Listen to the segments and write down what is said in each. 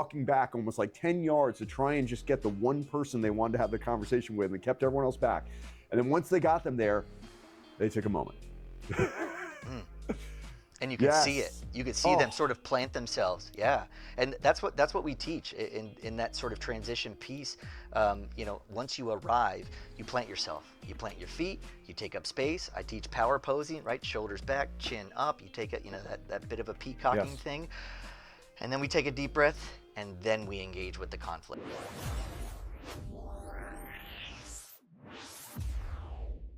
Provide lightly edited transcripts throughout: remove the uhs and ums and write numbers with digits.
walking back almost like 10 yards to try and just get the one person they wanted to have the conversation with, and they kept everyone else back. And then once they got them there, they took a moment. And you can see it. You can see them sort of plant themselves. Yeah, and that's what we teach in that sort of transition piece. Once you arrive, you plant yourself. You plant your feet. You take up space. I teach power posing, right? Shoulders back, chin up. You take it, that bit of a peacocking thing, and then we take a deep breath, and then we engage with the conflict.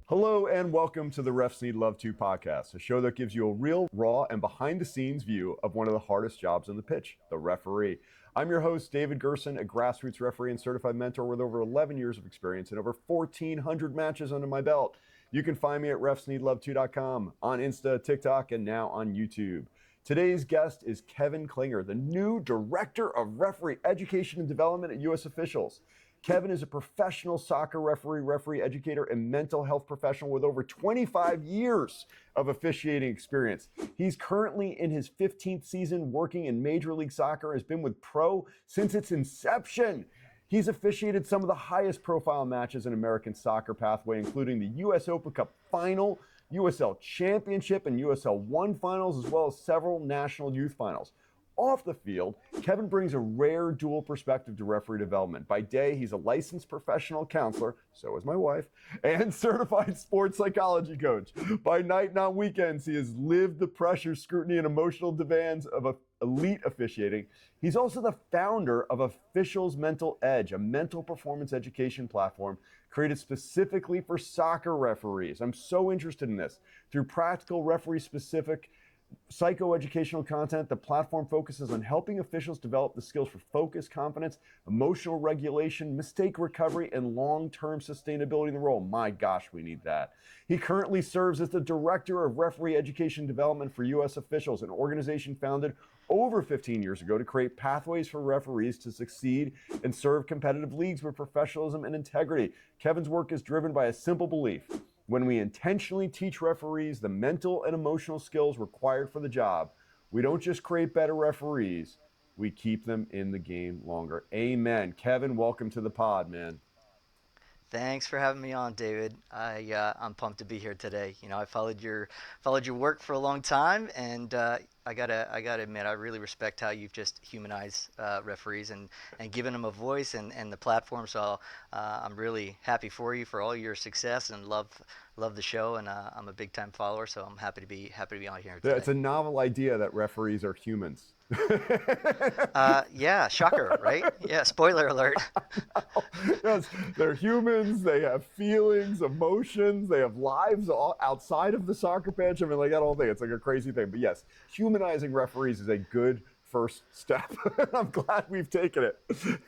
Hello and welcome to the Refs Need Love To podcast, a show that gives you a real, raw, and behind-the-scenes view of one of the hardest jobs on the pitch, the referee. I'm your host, David Gerson, a grassroots referee and certified mentor with over 11 years of experience and over 1,400 matches under my belt. You can find me at refsneedlove2.com, on Insta, TikTok, and now on YouTube. Today's guest is Kevin Klinger, the new Director of Referee Education and Development at U.S. Officials. Kevin is a professional soccer referee educator, and mental health professional with over 25 years of officiating experience. He's currently in his 15th season working in Major League Soccer, has been with Pro since its inception. He's officiated some of the highest profile matches in American soccer pathway, including the U.S. Open Cup Final, USL Championship, and USL One Finals, as well as several national youth finals. Off the field, Kevin brings a rare dual perspective to referee development. By day, he's a licensed professional counselor, so is my wife, and certified sports psychology coach. By night and on weekends, he has lived the pressure, scrutiny, and emotional demands of elite officiating. He's also the founder of Officials Mental Edge, a mental performance education platform created specifically for soccer referees. I'm so interested in this. Through practical referee-specific psychoeducational content, the platform focuses on helping officials develop the skills for focus, confidence, emotional regulation, mistake recovery, and long-term sustainability in the role. My gosh, we need that. He currently serves as the Director of Referee Education Development for U.S. Officials, an organization founded over 15 years ago to create pathways for referees to succeed and serve competitive leagues with professionalism and integrity. Kevin's work is driven by a simple belief. When we intentionally teach referees the mental and emotional skills required for the job, we don't just create better referees, we keep them in the game longer. Amen. Kevin, welcome to the pod, man. Thanks for having me on, David. I'm pumped to be here today. I followed your work for a long time, and I gotta admit, I really respect how you've just humanized referees and given them a voice and the platform. So I'm really happy for you for all your success and love the show, and I'm a big time follower. So I'm happy to be on here today. It's a novel idea that referees are humans. Yeah, shocker, right? Yeah, spoiler alert. Yes, they're humans. They have feelings, emotions. They have lives all outside of the soccer pitch. I mean, like that whole thing. It's like a crazy thing. But yes, humanizing referees is a good first step. I'm glad we've taken it.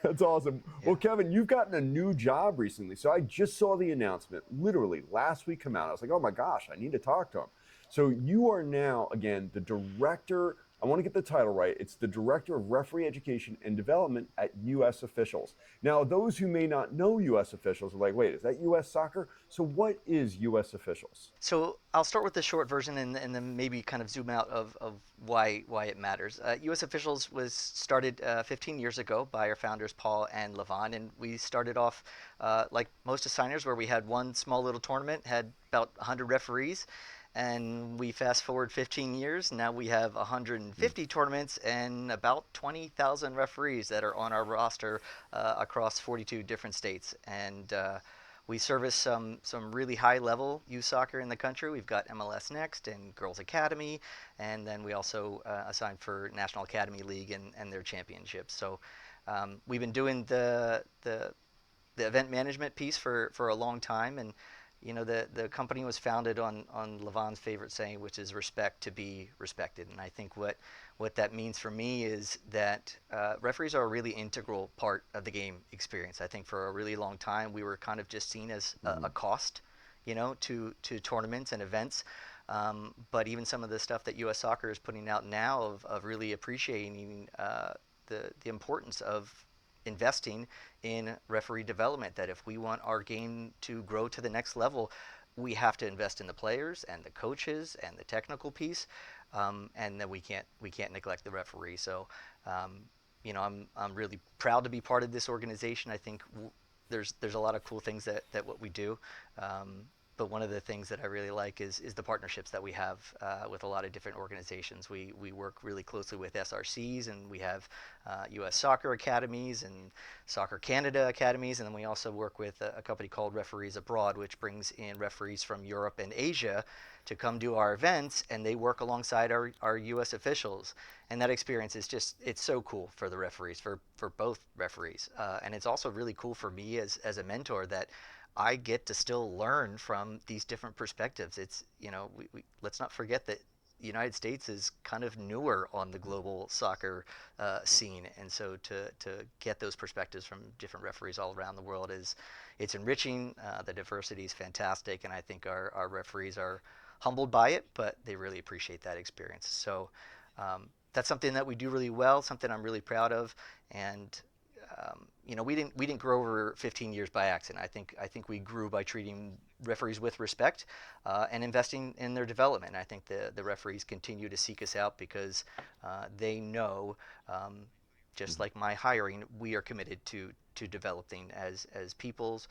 That's awesome. Yeah. Well, Kevin, you've gotten a new job recently. So I just saw the announcement literally last week come out. I was like, oh my gosh, I need to talk to him. So you are now, again, the director. I want to get the title right. It's the Director of Referee Education and Development at U.S. Officials. Now, those who may not know U.S. Officials are like, wait, is that U.S. Soccer? So what is U.S. Officials? So I'll start with the short version and then maybe kind of zoom out of why it matters. U.S. Officials was started 15 years ago by our founders, Paul and Levon, and we started off like most assigners where we had one small little tournament, had about 100 referees. And we fast forward 15 years, now we have 150 tournaments and about 20,000 referees that are on our roster across 42 different states. And we service some really high-level youth soccer in the country. We've got MLS Next and Girls Academy, and then we also assign for National Academy League and their championships. So we've been doing the event management piece for a long time, and the company was founded on Levon's favorite saying, which is respect to be respected. And I think what that means for me is that referees are a really integral part of the game experience. I think for a really long time we were kind of just seen as a cost, to tournaments and events. But even some of the stuff that U.S. Soccer is putting out now of really appreciating the importance of investing in referee development, that if we want our game to grow to the next level, we have to invest in the players and the coaches and the technical piece, and then we can't neglect the referee. So I'm really proud to be part of this organization. I think there's a lot of cool things that what we do. Um, but one of the things that I really like is the partnerships that we have with a lot of different organizations. We work really closely with SRCs, and we have U.S. soccer academies and Soccer Canada academies, and then we also work with a company called Referees Abroad, which brings in referees from Europe and Asia to come do our events, and they work alongside our U.S. officials. And that experience is just, it's so cool for the referees, for both referees. And it's also really cool for me as a mentor that I get to still learn from these different perspectives. It's, let's not forget that the United States is kind of newer on the global soccer scene, and so to get those perspectives from different referees all around the world it's enriching. The diversity is fantastic, and I think our referees are humbled by it, but they really appreciate that experience. So that's something that we do really well, something I'm really proud of, and we didn't grow over 15 years by accident. I think we grew by treating referees with respect and investing in their development. And I think the referees continue to seek us out because they know, just like my hiring, we are committed to developing as peoples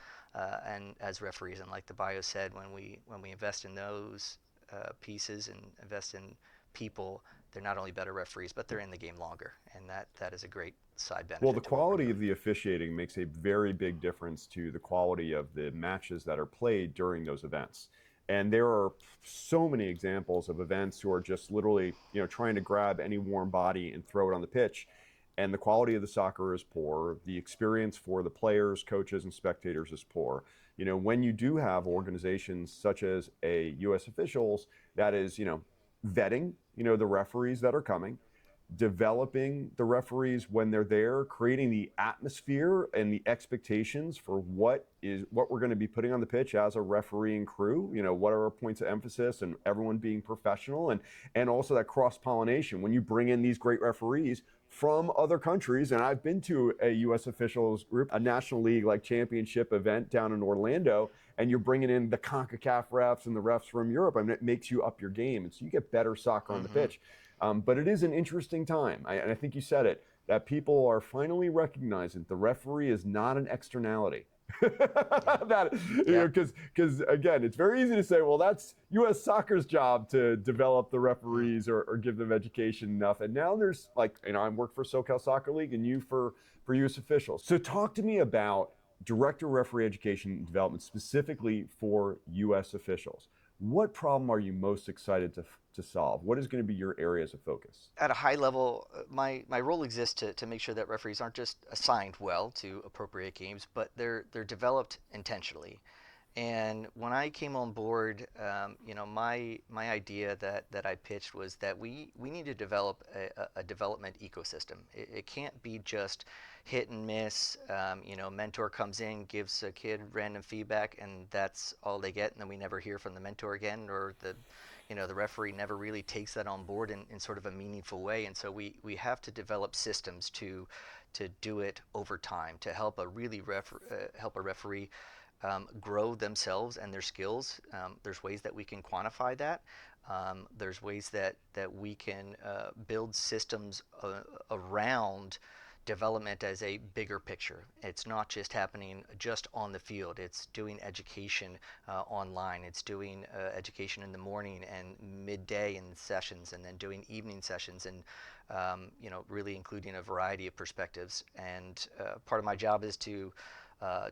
and as referees. And like the bio said, when we invest in those pieces and invest in people, they're not only better referees, but they're in the game longer, and that is a great side Well, the benefit to what we're quality of doing. the officiating makes a very big difference to the quality of the matches that are played during those events. And there are so many examples of events who are just literally, trying to grab any warm body and throw it on the pitch. And the quality of the soccer is poor. The experience for the players, coaches, and spectators is poor. When you do have organizations such as a U.S. officials that is, vetting, the referees that are coming, developing the referees when they're there, creating the atmosphere and the expectations for what we're going to be putting on the pitch as a refereeing crew. What are our points of emphasis, and everyone being professional, and also that cross pollination when you bring in these great referees from other countries. And I've been to a U.S. officials group, a National League like championship event down in Orlando, and you're bringing in the CONCACAF refs and the refs from Europe. I mean, it makes you up your game, and so you get better soccer on the Mm-hmm. pitch. But it is an interesting time. And I think you said it, that people are finally recognizing the referee is not an externality. Yeah. That, Yeah. because again, it's very easy to say, well, that's U.S. soccer's job to develop the Mm. referees or give them education enough. And now there's like, I work for SoCal Soccer League, and you for U.S. officials. So talk to me about director referee education and development specifically for U.S. officials. What problem are you most excited to solve? What is going to be your areas of focus? At a high level, my role exists to make sure that referees aren't just assigned well to appropriate games, but they're developed intentionally. And when I came on board, my idea that I pitched was that we need to develop a development ecosystem. It can't be just hit and miss. Mentor comes in, gives a kid random feedback, and that's all they get, and then we never hear from the mentor again, or the referee never really takes that on board in sort of a meaningful way. And so we have to develop systems to do it over time to help help a referee grow themselves and their skills. There's ways that we can quantify that. There's ways that we can build systems around development as a bigger picture. It's not just happening just on the field. It's doing education online. It's doing education in the morning and midday in sessions, and then doing evening sessions, and really including a variety of perspectives. And part of my job is to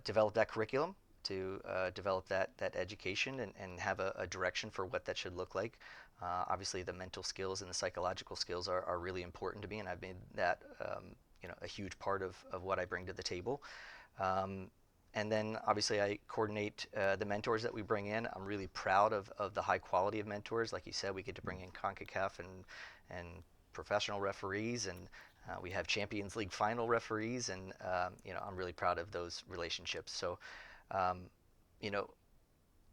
develop that curriculum, to develop that education, and have a direction for what that should look like. Obviously, the mental skills and the psychological skills are really important to me, and I've made that a huge part of what I bring to the table. Um, and then obviously I coordinate the mentors that we bring in. I'm really proud of the high quality of mentors. Like you said, we get to bring in CONCACAF and professional referees, and we have Champions League final referees, and I'm really proud of those relationships. So, um, you know,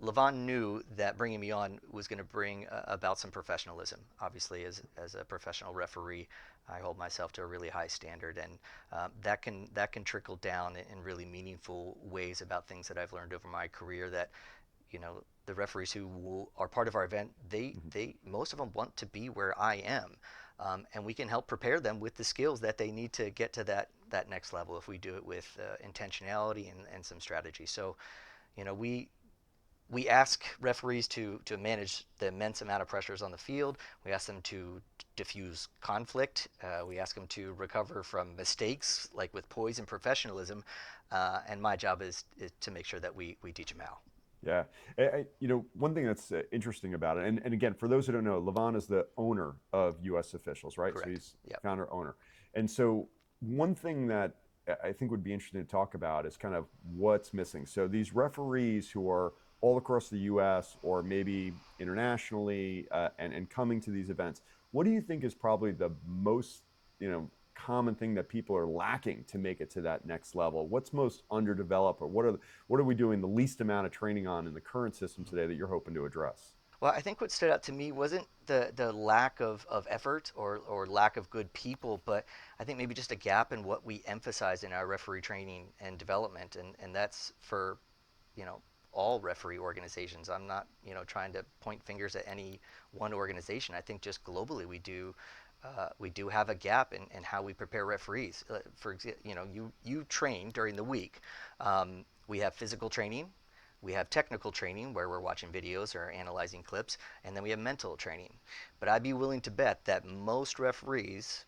Levon knew that bringing me on was going to bring about some professionalism. Obviously, as a professional referee, I hold myself to a really high standard, and that can trickle down in really meaningful ways about things that I've learned over my career. That the referees who are part of our event, they most of them want to be where I am. and we can help prepare them with the skills that they need to get to that next level if we do it with intentionality and some strategy. So, we ask referees to manage the immense amount of pressures on the field. We ask them to diffuse conflict. We ask them to recover from mistakes, like with poise and professionalism. And my job is to make sure that we teach them how. Yeah. One thing that's interesting about it, and again, for those who don't know, Levon is the owner of U.S. Officials, right? So Correct. he's Yep. founder owner. And so one thing that I think would be interesting to talk about is kind of what's missing. So these referees who are all across the U.S. or maybe internationally and coming to these events, what do you think is probably the most, common thing that people are lacking to make it to that next level? What's most underdeveloped, or what are we doing the least amount of training on in the current system today that you're hoping to address? Well, I think what stood out to me wasn't the lack of effort or lack of good people, but I think maybe just a gap in what we emphasize in our referee training and development, and that's for you know all referee organizations. I'm not trying to point fingers at any one organization. I think just globally we do have a gap in how we prepare referees. For example, you train during the week. We have physical training, we have technical training where we're watching videos or analyzing clips, and then we have mental training. But I'd be willing to bet that most referees,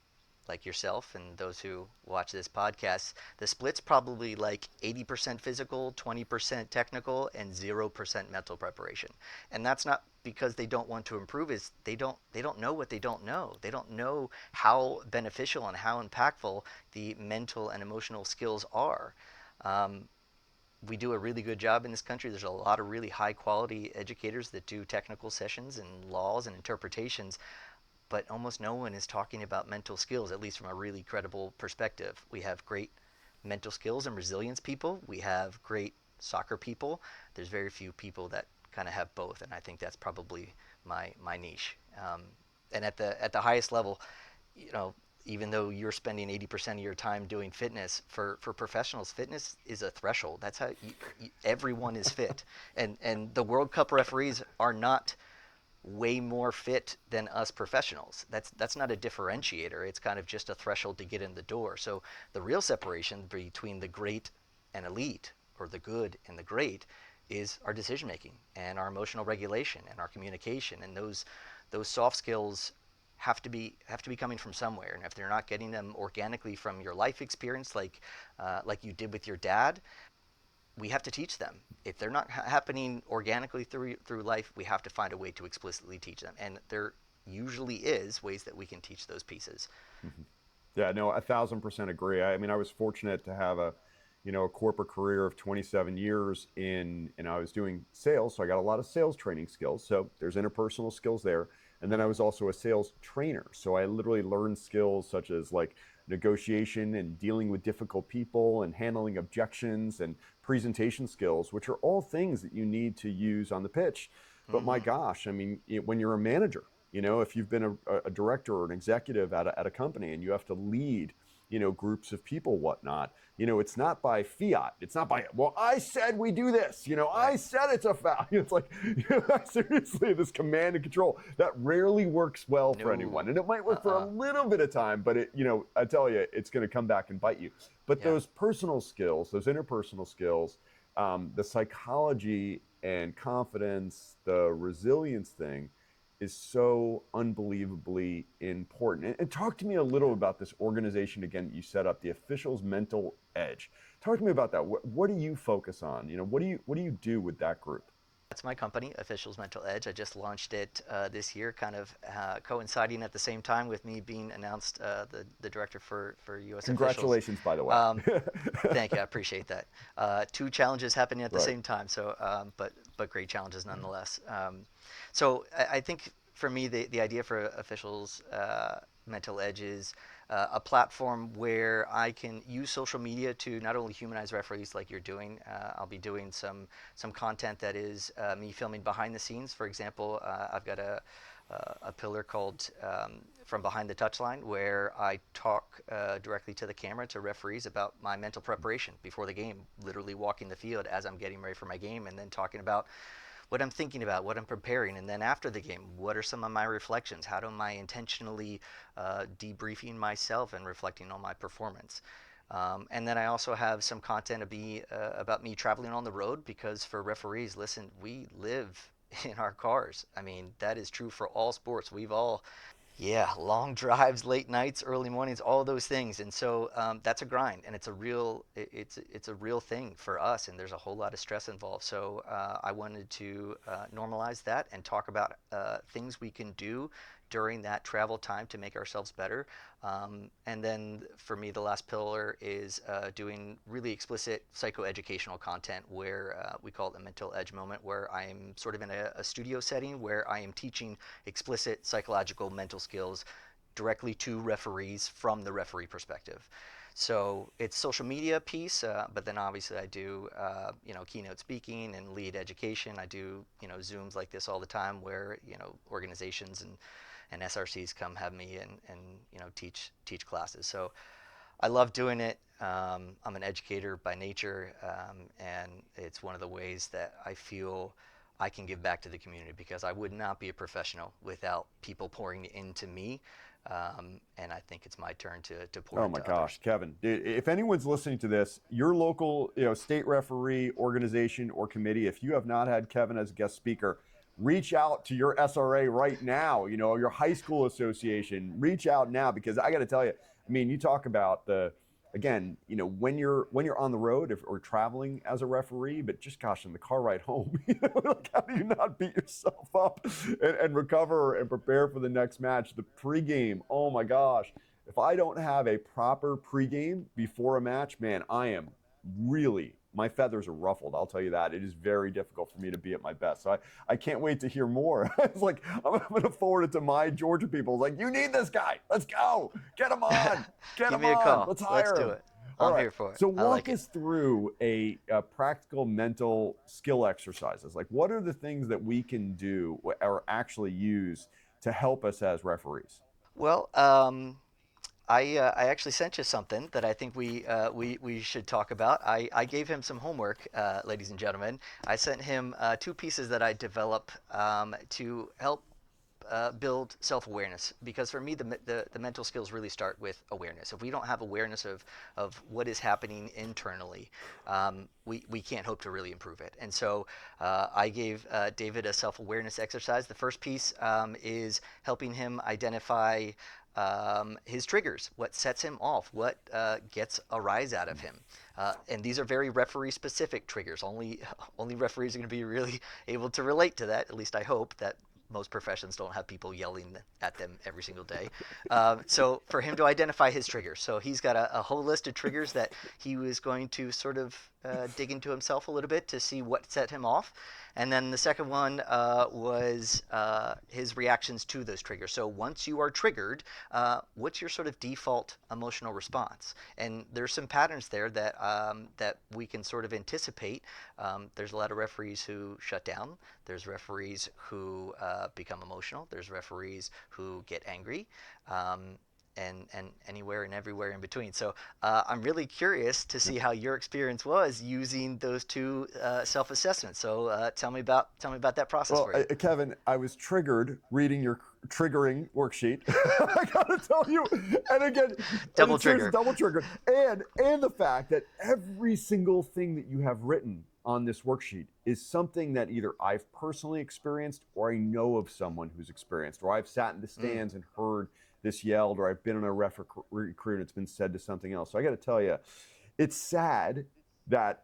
like yourself and those who watch this podcast, the split's probably like 80% physical, 20% technical, and 0% mental preparation. And that's not because they don't want to improve, is they don't know what they don't know. They don't know how beneficial and how impactful the mental and emotional skills are. Um, we do a really good job in this country. There's a lot of really high quality educators that do technical sessions and laws and interpretations, but almost no one is talking about mental skills, at least from a really credible perspective. We have great mental skills and resilience people. We have great soccer people. There's very few people that kind of have both, and I think that's probably my niche. And at the highest level, you know, even though you're spending 80% of your time doing fitness, for professionals, fitness is a threshold. That's how everyone is fit, and the World Cup referees are not way more fit than us professionals. That's not a differentiator. It's kind of just a threshold to get in the door. So the real separation between the great and elite, or the good and the great, is our decision making and our emotional regulation and our communication, and those soft skills have to be coming from somewhere. And if they're not getting them organically from your life experience, like you did with your dad, we have to teach them. If they're not happening organically through life, we have to find a way to explicitly teach them. And there usually is ways that we can teach those pieces. Mhm. Yeah, no, 1,000% agree. I mean, I was fortunate to have a corporate career of 27 years I was doing sales, so I got a lot of sales training skills. So there's interpersonal skills there. And then I was also a sales trainer. So I literally learned skills such as like negotiation and dealing with difficult people and handling objections and presentation skills, which are all things that you need to use on the pitch. But my Mm-hmm. gosh, I mean, when you're a manager, if you've been a director or an executive at a company and you have to lead, groups of people, whatnot, it's not by fiat. It's not by, well, I said we do this, I Right. said it's a foul. It's like, seriously, this command and control that rarely works well for anyone. No. And it might work for a Uh-uh. little bit of time, but I tell you, it's going to come back and bite you. But Yeah. those personal skills, those interpersonal skills, the psychology and confidence, the resilience thing, is so unbelievably important. And talk to me a little Yeah. about this organization again that you set up, the Officials Mental Edge. Talk to me about that. What do you focus on? What do you do with that group? That's my company, Officials Mental Edge. I just launched it this year, kind of coinciding at the same time with me being announced the director for U.S. Officials. Congratulations, by the way. Um, Thank you, I appreciate that. Two challenges happening at the Right. same time, so but great challenges nonetheless. So I think for me the idea for officials mental edge is a platform where I can use social media to not only humanize referees like you're doing. I'll be doing some content that is me filming behind the scenes. For example, I've got a pillar called From Behind the Touchline, where I talk directly to the camera to referees about my mental preparation before the game, literally walking the field as I'm getting ready for my game, and then talking about what I'm thinking about, what I'm preparing, and then after the game, what are some of my reflections? How am I intentionally debriefing myself and reflecting on my performance? And then I also have some content about me traveling on the road, because for referees, listen, we live in our cars. I mean, that is true for all sports. We've all, yeah, long drives, late nights, early mornings, all those things, and so that's a grind, and it's a real thing for us, and there's a whole lot of stress involved. So I wanted to normalize that and talk about things we can do during that travel time to make ourselves better. And then for me, the last pillar is doing really explicit psychoeducational content, where we call it the mental edge moment, where I am sort of in a studio setting where I am teaching explicit psychological mental skills directly to referees from the referee perspective. So it's social media piece, but then obviously I do, keynote speaking and lead education. I do, Zooms like this all the time, where, organizations and SRCs come have me and teach classes. So I love doing it. I'm an educator by nature, and it's one of the ways that I feel I can give back to the community, because I would not be a professional without people pouring into me. And I think it's my turn to pour Oh my into gosh, others. Kevin! If anyone's listening to this, your local, state referee organization or committee, if you have not had Kevin as a guest speaker, reach out to your SRA right now. Your high school association, reach out now, because I got to tell you, I mean, you talk about again, when you're on the road or traveling as a referee, but just gosh, in the car ride home, like, how do you not beat yourself up and recover and prepare for the next match? The pregame, oh my gosh. If I don't have a proper pregame before a match, man, I am really, my feathers are ruffled. I'll tell you that. It is very difficult for me to be at my best. So I can't wait to hear more. It's like, I'm going to forward it to my Georgia people. It's like, you need this guy. Let's go. Get him on. Get Give him me a on. call. Let's Let's hire do him. it. All I'm right. here for it. So I like walk it. us through a practical mental skill exercises. Like, what are the things that we can do or actually use to help us as referees? Well, I actually sent you something that I think we should talk about. I gave him some homework, ladies and gentlemen. I sent him two pieces that I develop to help build self-awareness, because for me the mental skills really start with awareness. If we don't have awareness of what is happening internally, we can't hope to really improve it. And so I gave David a self-awareness exercise. The first piece is helping him identify his triggers, what sets him off, what gets a rise out of him. And these are very referee specific triggers. Only referees are going to be really able to relate to that. At least I hope that most professions don't have people yelling at them every single day. So for him to identify his triggers, so he's got a whole list of triggers that he was going to sort of dig into himself a little bit to see what set him off. And then the second one was his reactions to those triggers. So once you are triggered, what's your sort of default emotional response? And there's some patterns there that we can sort of anticipate. There's a lot of referees who shut down. There's referees who become emotional. There's referees who get angry. And anywhere and everywhere in between. So I'm really curious to see how your experience was using those two self-assessments. So tell me about that process Well, for you. Kevin, I was triggered reading your triggering worksheet. I gotta tell you, and again, and Double it's seriously trigger. double triggered, and the fact that every single thing that you have written on this worksheet is something that either I've personally experienced, or I know of someone who's experienced, or I've sat in the Mm. stands and heard this yelled, or I've been in a referee crew and it's been said to something else. So I got to tell you, it's sad that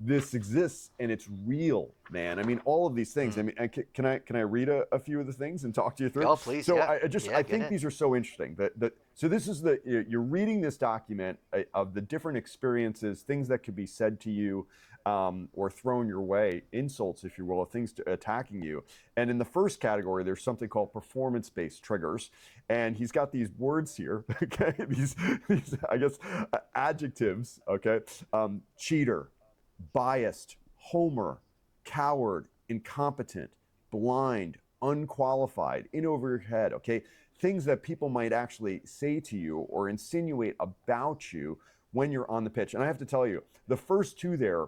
this exists and it's real, man. I mean, all of these things. I Mm. mean, can I read a few of the things and talk to you through? Oh, please, So yeah, I yeah, get think in. these are so interesting. So this is you're reading this document of the different experiences, things that could be said to you, or thrown your way, insults, if you will, things attacking you. And in the first category, there's something called performance-based triggers, and he's got these words here, okay? These I guess adjectives, okay? Cheater, biased, homer, coward, incompetent, blind, unqualified, in over your head, okay? Things that people might actually say to you or insinuate about you when you're on the pitch. And I have to tell you, the first two there,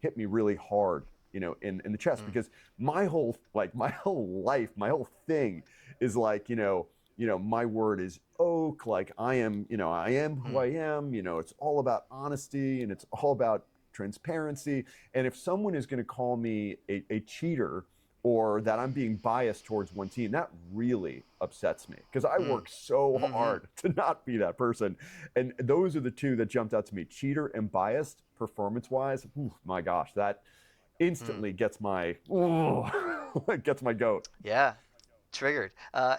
hit me really hard. in the chest, because my whole life, my whole thing is like, my word is oak. Like I am who I am. It's all about honesty and it's all about transparency. And if someone is going to call me a cheater, or that I'm being biased towards one team, that really upsets me, because I work so hard to not be that person. And those are the two that jumped out to me: cheater and biased, performance wise. My gosh, that instantly gets my gets my goat. Yeah, triggered.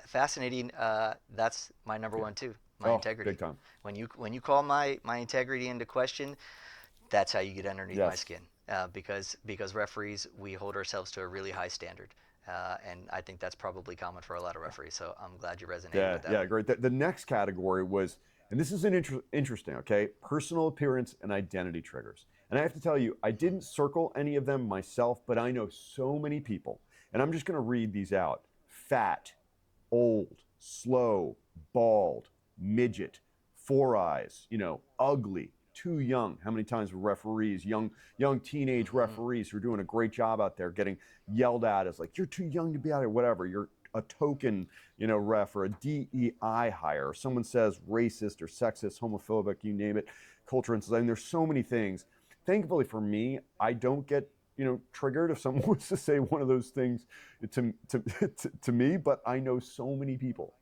Fascinating. That's my number one too. My Oh, integrity. big time. When you call my integrity into question, that's how you get underneath my Yes. skin. Because referees, we hold ourselves to a really high standard, and I think that's probably common for a lot of referees. So I'm glad you resonated Yeah, with that yeah, one. great. The next category was, and this is interesting, okay? Personal appearance and identity triggers. And I have to tell you, I didn't circle any of them myself, but I know so many people. And I'm just going to read these out: fat, old, slow, bald, midget, four eyes, ugly, too young. How many times were referees, young teenage referees who are doing a great job out there, getting yelled at as like, you're too young to be out here, whatever. You're a token, ref, or a DEI hire. Or someone says racist or sexist, homophobic, you name it, culture and society. There's so many things. Thankfully for me, I don't get triggered if someone was to say one of those things to me. But I know so many people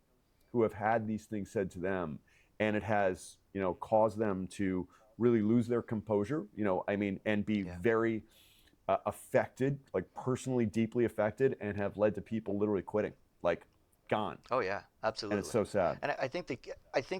who have had these things said to them, and it has caused them to really lose their composure. And be Yeah. very affected, like personally deeply affected, and have led to people literally quitting, like gone. Oh yeah, And it's absolutely. so sad. And I think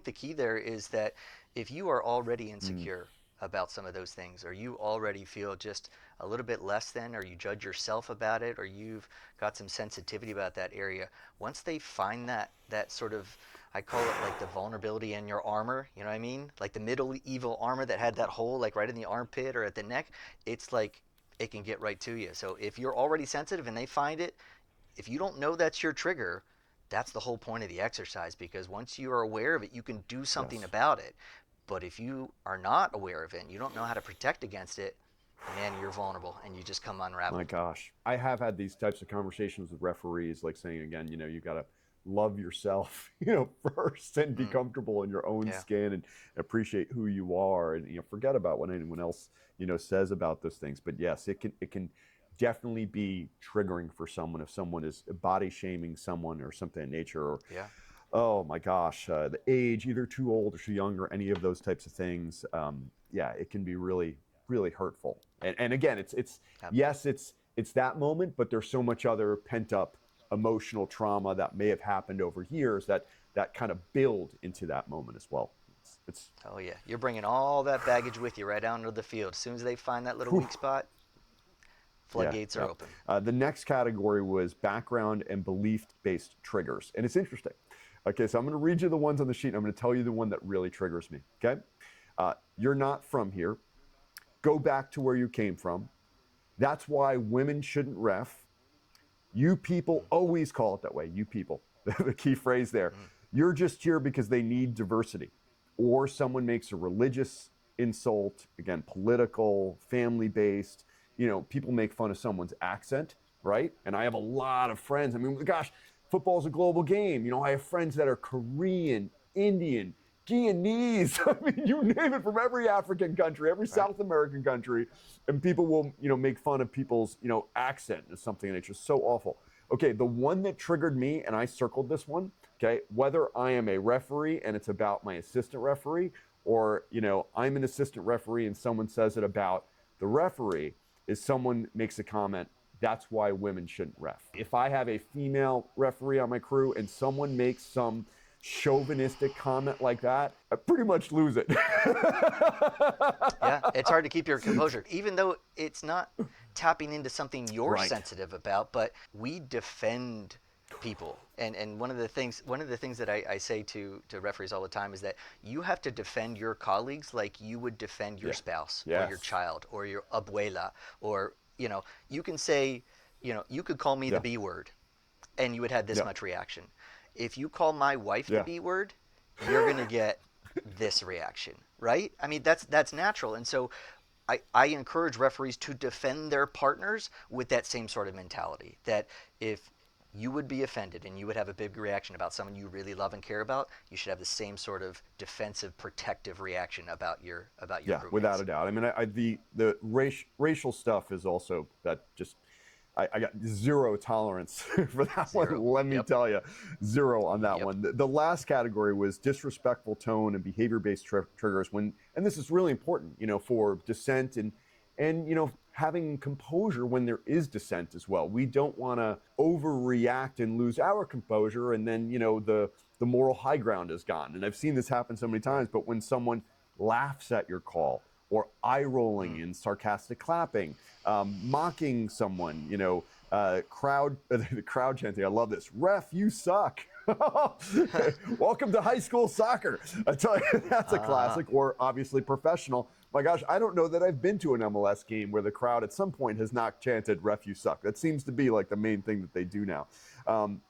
the key there is that if you are already Mm, insecure about some of those things, or you already feel just a little bit less than, or you judge yourself about it, or you've got some sensitivity about that area, once they find that sort of, I call it like the vulnerability in your armor, you know what I mean? Like the medieval armor that had that hole like right in the armpit or at the neck, it's like it can get right to you. So if you're already sensitive and they find it, if you don't know that's your trigger, that's the whole point of the exercise, because once you are aware of it, you can do something yes. about it. But if you are not aware of it and you don't know how to protect against it, man, you're vulnerable and you just come My unraveled. gosh, I have had these types of conversations with referees, like saying again, you got to love yourself, first, and be Mm, comfortable in your own yeah. skin, and appreciate who you are, and forget about what anyone else says about those things. But yes, it can definitely be triggering for someone if someone is body shaming someone or something in nature, or Yeah. oh my gosh, the age, either too old or too young, or any of those types of things. Yeah, it can be really, really hurtful. And again, it's Yep. yes, it's that moment, but there's so much other pent up emotional trauma that may have happened over years that kind of build into that moment as well. It's Oh, yeah. You're bringing all that baggage with you right out into the field. As soon as they find that little whew, weak spot, yeah, floodgates are yeah. open. The next category was background and belief based triggers, and it's interesting. Okay, so I'm going to read you the ones on the sheet. And I'm going to tell you the one that really triggers me. Okay, you're not from here. Go back to where you came from. That's why women shouldn't ref. You people always call it that way. You people, the key phrase there. Mm, You're just here because they need diversity. Or someone makes a religious insult, again, political, family based. People make fun of someone's accent, right? And I have a lot of friends. I mean, gosh, football's a global game. I have friends that are Korean, Indian, Guyanese. I mean, you name it, from every African country, every right. South American country, and people will, make fun of people's, accent or something, and it's just so awful. Okay, the one that triggered me, and I circled this one. Okay, whether I am a referee and it's about my assistant referee, or I'm an assistant referee and someone says it about the referee, is someone makes a comment. That's why women shouldn't ref. If I have a female referee on my crew and someone makes some chauvinistic comment like that, I pretty much lose it. Yeah, it's hard to keep your composure, even though it's not tapping into something you're Right. sensitive about. But we defend people, and one of the things that I say to referees all the time is that you have to defend your colleagues like you would defend your Yeah. spouse or your Yes. child or your abuela, or you can say, you could call me the Yeah. B word, and you would have this Yeah. much reaction. If you call my wife the Yeah. B word, you're gonna get this reaction, right? I mean, that's natural. And so I encourage referees to defend their partners with that same sort of mentality. That if you would be offended and you would have a big reaction about someone you really love and care about, you should have the same sort of defensive, protective reaction about your Yeah, without roommates. a doubt. I mean, the racial stuff is also that just I got zero tolerance for that one. Zero. Let me Yep. tell you, zero on that Yep. one. The last category was disrespectful tone and behavior-based triggers. And this is really important, for dissent and having composure when there is dissent as well. We don't want to overreact and lose our composure, and then the moral high ground is gone. And I've seen this happen so many times. But when someone laughs at your call, or eye rolling and sarcastic clapping, mocking someone, the crowd chanting. I love this. Ref, you suck. Welcome to high school soccer. I tell you, that's a classic. Or obviously professional. My gosh, I don't know that I've been to an MLS game where the crowd at some point has not chanted "Ref, you suck." That seems to be like the main thing that they do now.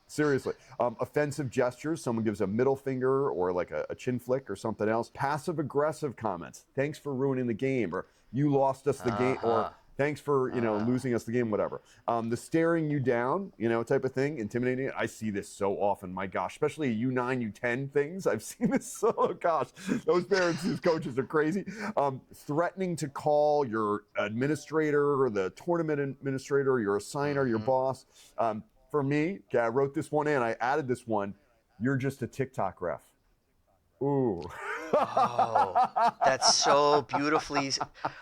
Seriously, offensive gestures. Someone gives a middle finger or like a chin flick or something else. Passive aggressive comments. Thanks for ruining the game, or you lost us the game, or thanks for losing us the game, whatever. The staring you down, type of thing, intimidating. I see this so often. My gosh, especially U9, U10 things. I've seen this so. Gosh, those parents, these coaches are crazy. Threatening to call your administrator or the tournament administrator, your assigner, your boss. For me, okay, I wrote this one in. I added this one. You're just a TikTok ref. Ooh. Oh, that's so beautifully.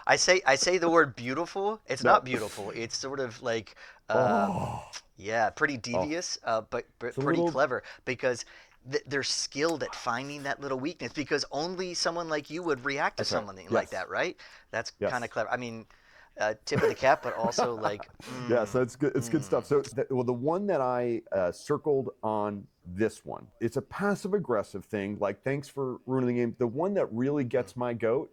I say the word beautiful. It's No. not beautiful. It's sort of like, Oh. yeah, pretty Oh. devious, but It's a pretty little. clever because they're skilled at finding that little weakness. Because only someone like you would react to That's right. something like Yes. that, right? That's kind Yes. of clever. I mean, tip of the cap, but also like, Yeah, so it's good. It's good stuff. So, the one that I circled on this one, it's a passive aggressive thing. Like, thanks for ruining the game. The one that really gets my goat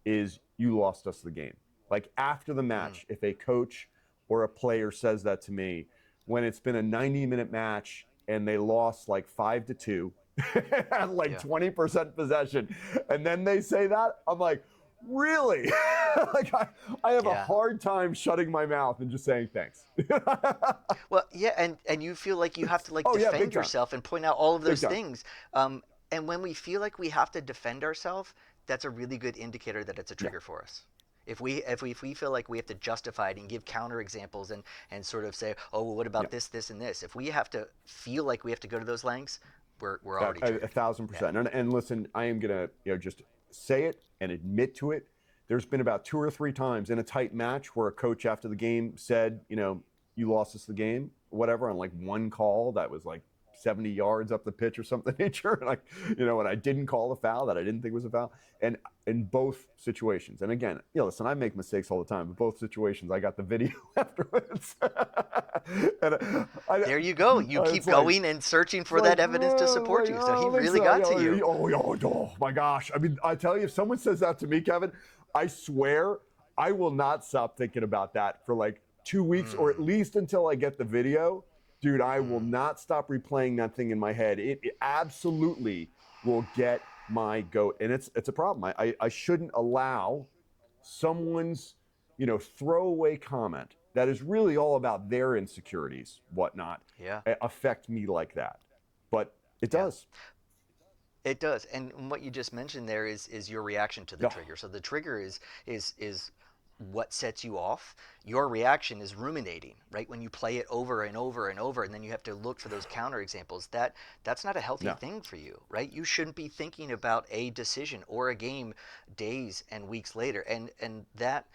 is you lost us the game. Like after the match, if a coach or a player says that to me, when it's been a 90-minute match and they lost like 5-2, had like yeah, 20% possession, and then they say that, I'm like, really? Like I have a yeah. hard time shutting my mouth and just saying thanks. Well, yeah, and you feel like you have to like Oh yeah, big defend time, yourself and point out all of big those time. things. And when we feel like we have to defend ourselves, that's a really good indicator that it's a Yeah, trigger for us. If we feel like we have to justify it and give counter examples and sort of say, oh, well, what yeah. about this and this? If we have to feel like we have to go to those lengths, we're already A triggered. thousand Yeah. percent. And listen, I am gonna just say it and admit to it. There's been about 2 or 3 times in a tight match where a coach after the game said, you lost us the game, whatever, on like one call that was like 70 yards up the pitch or something nature. And and I didn't call a foul that I didn't think was a foul. And in both situations, and again, listen, I make mistakes all the time. In both situations, I got the video afterwards. And There you go. You keep it's like, going and searching it's for like, that evidence to support you. I So he don't think really so. got to you. Oh my gosh. I mean, I tell you, if someone says that to me, Kevin, I swear I will not stop thinking about that for like 2 weeks or at least until I get the video. Dude, I will not stop replaying that thing in my head. It absolutely will get my goat. And it's a problem. I shouldn't allow someone's, throwaway comment that is really all about their insecurities, whatnot, Yeah. affect me like that. But it Yeah. does. It does, and what you just mentioned there is your reaction to the Oh, trigger. So the trigger is what sets you off. Your reaction is ruminating, right? When you play it over and over and over, and then you have to look for those counter examples. That's not a healthy no. thing for you, right? You shouldn't be thinking about a decision or a game days and weeks later, and that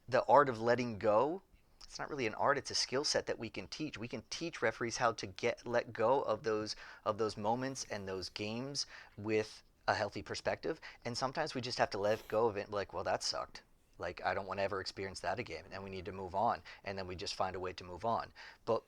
the art of letting go, it's not really an art, it's a skill set that we can teach. We can teach referees how to let go of those moments and those games with a healthy perspective. And sometimes we just have to let go of it and be like, well, that sucked. Like, I don't want to ever experience that again, and we need to move on. And then we just find a way to move on. But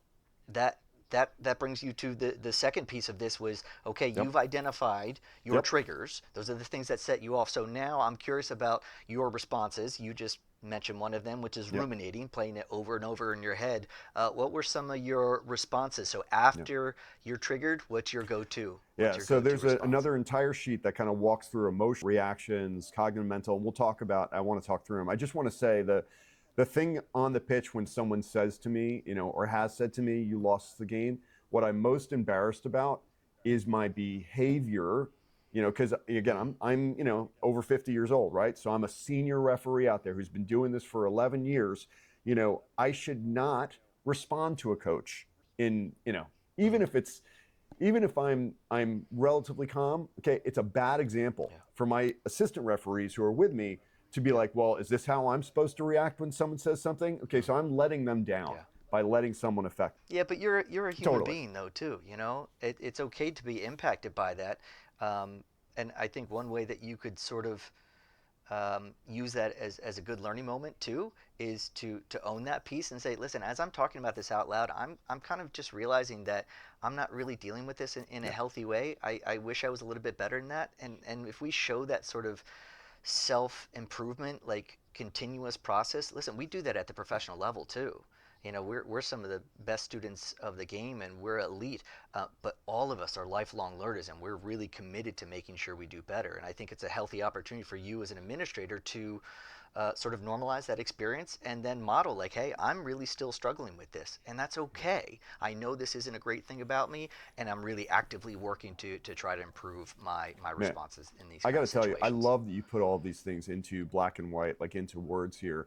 that that brings you to the second piece of this was, okay, Yep. you've identified your Yep. triggers. Those are the things that set you off. So now I'm curious about your responses. You just mentioned one of them, which is Yep. ruminating, playing it over and over in your head. What were some of your responses? So Yep. after you're triggered, what's your go-to? What's Yeah, your so go-to there's response? another entire sheet that kind of walks through emotional reactions, cognitive, mental, and we'll talk about. I want to talk through them. I just want to say the thing on the pitch when someone says to me, or has said to me, "You lost the game." What I'm most embarrassed about is my behavior. Because again, Mm, I'm over 50 years old, right? So I'm a senior referee out there who's been doing this for 11 years. I should not respond to a coach in even mm, if it's even if I'm relatively calm, okay, it's a bad example yeah, for my assistant referees who are with me to be yeah, like, well, is this how I'm supposed to react when someone says something? Okay, mm, so I'm letting them down yeah. by letting someone affect. Yeah, but you're a human Totally. being though too. It's okay to be impacted by that. Um, and I think one way that you could sort of use that as a good learning moment too is to own that piece and say, listen, as I'm talking about this out loud, I'm kind of just realizing that I'm not really dealing with this in a Yeah. healthy way. I wish I was a little bit better than that. And if we show that sort of self improvement, like continuous process. Listen, we do that at the professional level too. We're some of the best students of the game and we're elite, but all of us are lifelong learners and we're really committed to making sure we do better. And I think it's a healthy opportunity for you as an administrator to sort of normalize that experience and then model like, hey, I'm really still struggling with this, and that's okay. I know this isn't a great thing about me, and I'm really actively working to try to improve my Man, responses in these I got kind to of tell you, I situations. love that you put all these things into black and white, like into words here.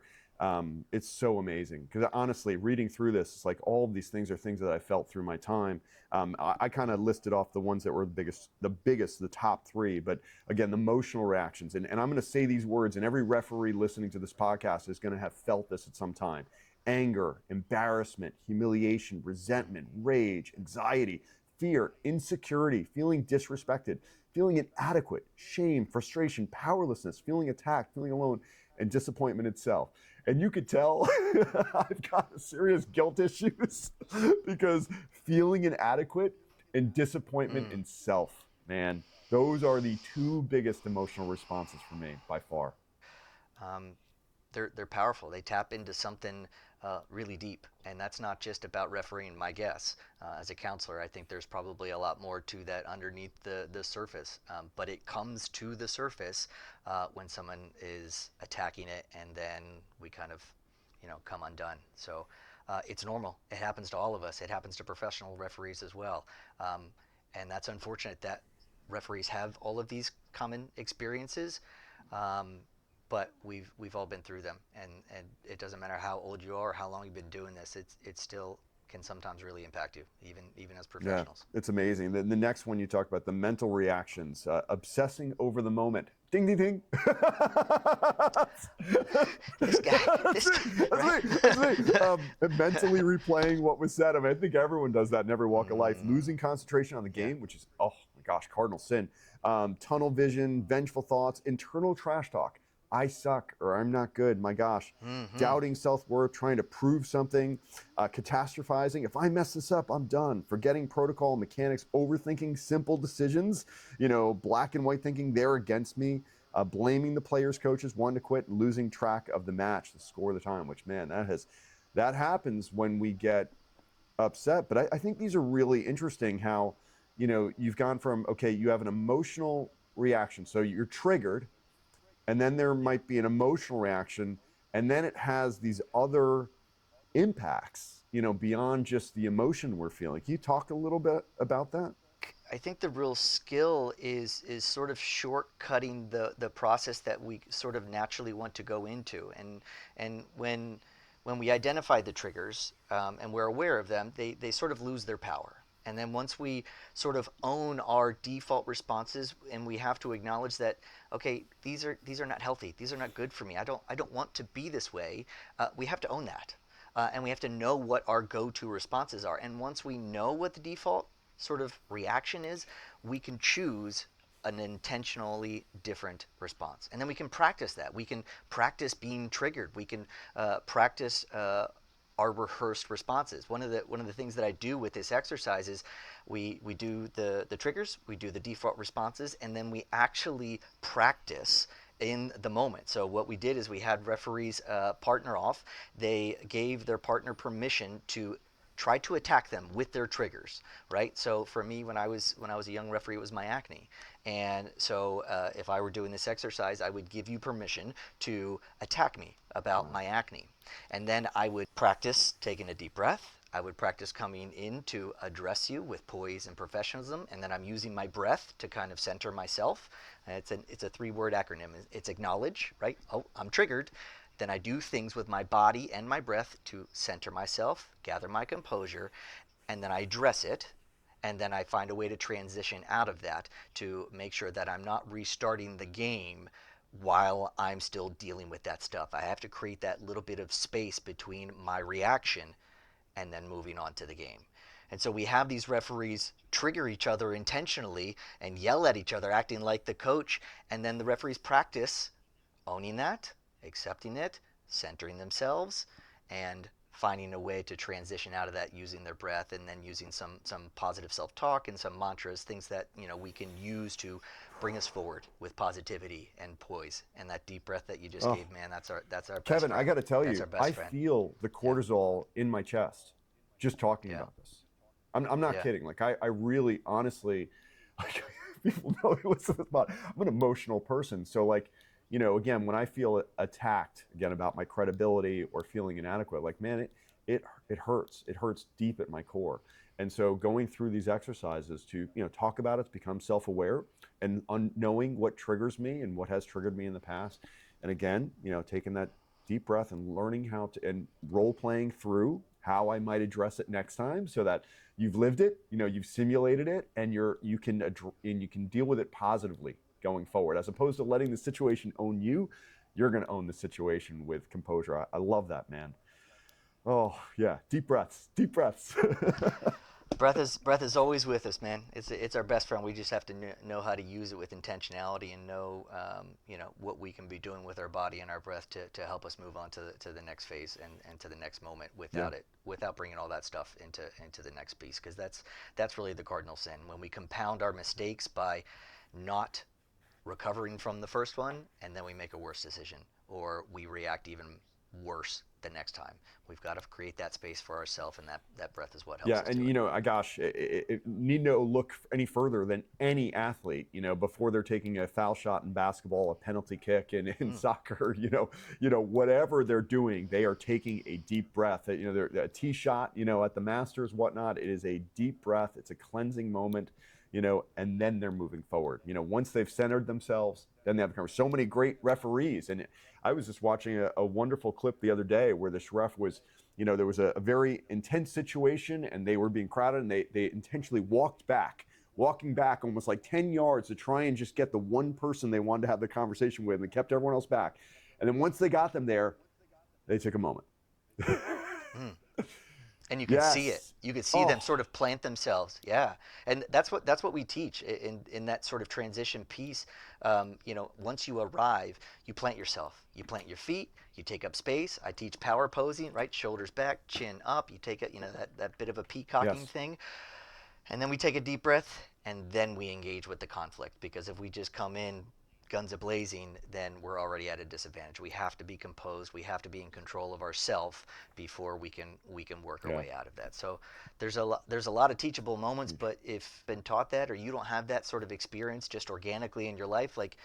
It's so amazing because honestly, reading through this, it's like all of these things are things that I felt through my time. I kind of listed off the ones that were the top three. But again, the emotional reactions, and I'm going to say these words, and every referee listening to this podcast is going to have felt this at some time: anger, embarrassment, humiliation, resentment, rage, anxiety, fear, insecurity, feeling disrespected, feeling inadequate, shame, frustration, powerlessness, feeling attacked, feeling alone, and disappointment itself. And you could tell I've got serious guilt issues because feeling inadequate and disappointment Mm. in self, man, those are the two biggest emotional responses for me by far. Um, they're powerful. They tap into something really deep, and that's not just about refereeing. My guess, as a counselor, I think there's probably a lot more to that underneath the surface. But it comes to the surface when someone is attacking it, and then we kind of, come undone. So it's normal. It happens to all of us. It happens to professional referees as well, um, and that's unfortunate that referees have all of these common experiences. Um, but we've all been through them, and it doesn't matter how old you are or how long you've been doing this. It still can sometimes really impact you, even as Yeah, professionals. it's amazing. The next one you talk about the mental reactions, obsessing over the moment. Ding, ding, ding. That's This guy, that's this guy, me. That's right? me. That's me. Mentally replaying what was said. I mean, I think everyone does that in every walk of life. Mm, Losing concentration on the yeah. game, which is, oh my gosh, cardinal sin. Tunnel vision, vengeful thoughts, internal trash talk. I suck or I'm not good. My gosh. Mm-hmm. Doubting self worth, trying to prove something, catastrophizing. If I mess this up, I'm done. Forgetting protocol and mechanics, overthinking simple decisions, black and white thinking, they're against me, blaming the players, coaches, wanting to quit, and losing track of the match, the score of the time, which, man, that happens when we get upset. But I think these are really interesting how, you've gone from, okay, you have an emotional reaction. So you're triggered, and then there might be an emotional reaction, and then it has these other impacts, beyond just the emotion we're feeling. Can you talk a little bit about that? I think the real skill is sort of shortcutting the process that we sort of naturally want to go into, and when we identify the triggers and we're aware of them, they sort of lose their power. And then once we sort of own our default responses, and we have to acknowledge that, okay, these are not healthy, these are not good for me. I don't want to be this way. We have to own that, and we have to know what our go-to responses are. And once we know what the default sort of reaction is, we can choose an intentionally different response. And then we can practice that. We can practice being triggered. We can practice are rehearsed responses. One of the things that I do with this exercise is we do the triggers, we do the default responses, and then we actually practice in the moment. So what we did is we had referees partner off. They gave their partner permission to try to attack them with their triggers, right? So for me, when I was a young referee, it was my acne, and so if I were doing this exercise, I would give you permission to attack me about my acne, and then I would practice taking a deep breath. I would practice coming in to address you with poise and professionalism, and then I'm using my breath to kind of center myself. It's a three-word acronym. It's acknowledge, right? Oh, I'm triggered. Then I do things with my body and my breath to center myself, gather my composure, and then I address it. And then I find a way to transition out of that to make sure that I'm not restarting the game while I'm still dealing with that stuff. I have to create that little bit of space between my reaction and then moving on to the game. And so we have these referees trigger each other intentionally and yell at each other, acting like the coach. And then the referees practice owning that, accepting it, centering themselves, and finding a way to transition out of that using their breath, and then using some positive self-talk and some mantras, things that we can use to bring us forward with positivity and poise. And that deep breath that you just gave, man, that's our best Kevin, friend. I got to tell That's you, our best I friend. feel the cortisol in my chest just talking Yeah. about this. I'm not Yeah. kidding. Like I really, honestly, like, people know who listen to this pod. I'm an emotional person. So like, again, when I feel attacked again about my credibility or feeling inadequate, like, man, it hurts. It hurts deep at my core. And so going through these exercises to, talk about it, to become self-aware and knowing what triggers me and what has triggered me in the past. And again, taking that deep breath and learning how to, and role playing through how I might address it next time, so that you've lived it, you've simulated it, and you can deal with it positively going forward, as opposed to letting the situation own you. You're going to own the situation with composure. I love that, man. Oh yeah, deep breaths, deep breaths. Breath is always with us, man. It's our best friend. We just have to know how to use it with intentionality, and know what we can be doing with our body and our breath to help us move on to the next phase and to the next moment without bringing all that stuff into the next piece, because that's really the cardinal sin, when we compound our mistakes by not recovering from the first one, and then we make a worse decision, or we react even worse the next time. We've got to create that space for ourselves, and that breath is what helps Yeah, us and do it. it need no look any further than any athlete. Before they're taking a foul shot in basketball, a penalty kick in soccer, whatever they're doing, they are taking a deep breath. They're a tee shot, at the Masters, whatnot. It is a deep breath. It's a cleansing moment. And then they're moving forward. Once they've centered themselves, then they have become so many great referees. And I was just watching a wonderful clip the other day where this ref was, there was a very intense situation and they were being crowded, and they intentionally walking back almost like 10 yards to try and just get the one person they wanted to have the conversation with, and they kept everyone else back. And then once they got them there, they took a moment. And you can see it. Yes. You can see them sort of plant themselves. Yeah, and that's what we teach in that sort of transition piece. Once you arrive, you plant yourself. You plant your feet. You take up space. I teach power posing, right? Shoulders back, chin up. You take it, that bit of a peacocking Yes. thing, and then we take a deep breath, and then we engage with the conflict. Because if we just come in guns a-blazing, then we're already at a disadvantage. We have to be composed. We have to be in control of ourselves before we can work our Yeah. way out of that. So there's a lot of teachable moments, but if been taught that, or you don't have that sort of experience just organically in your life, like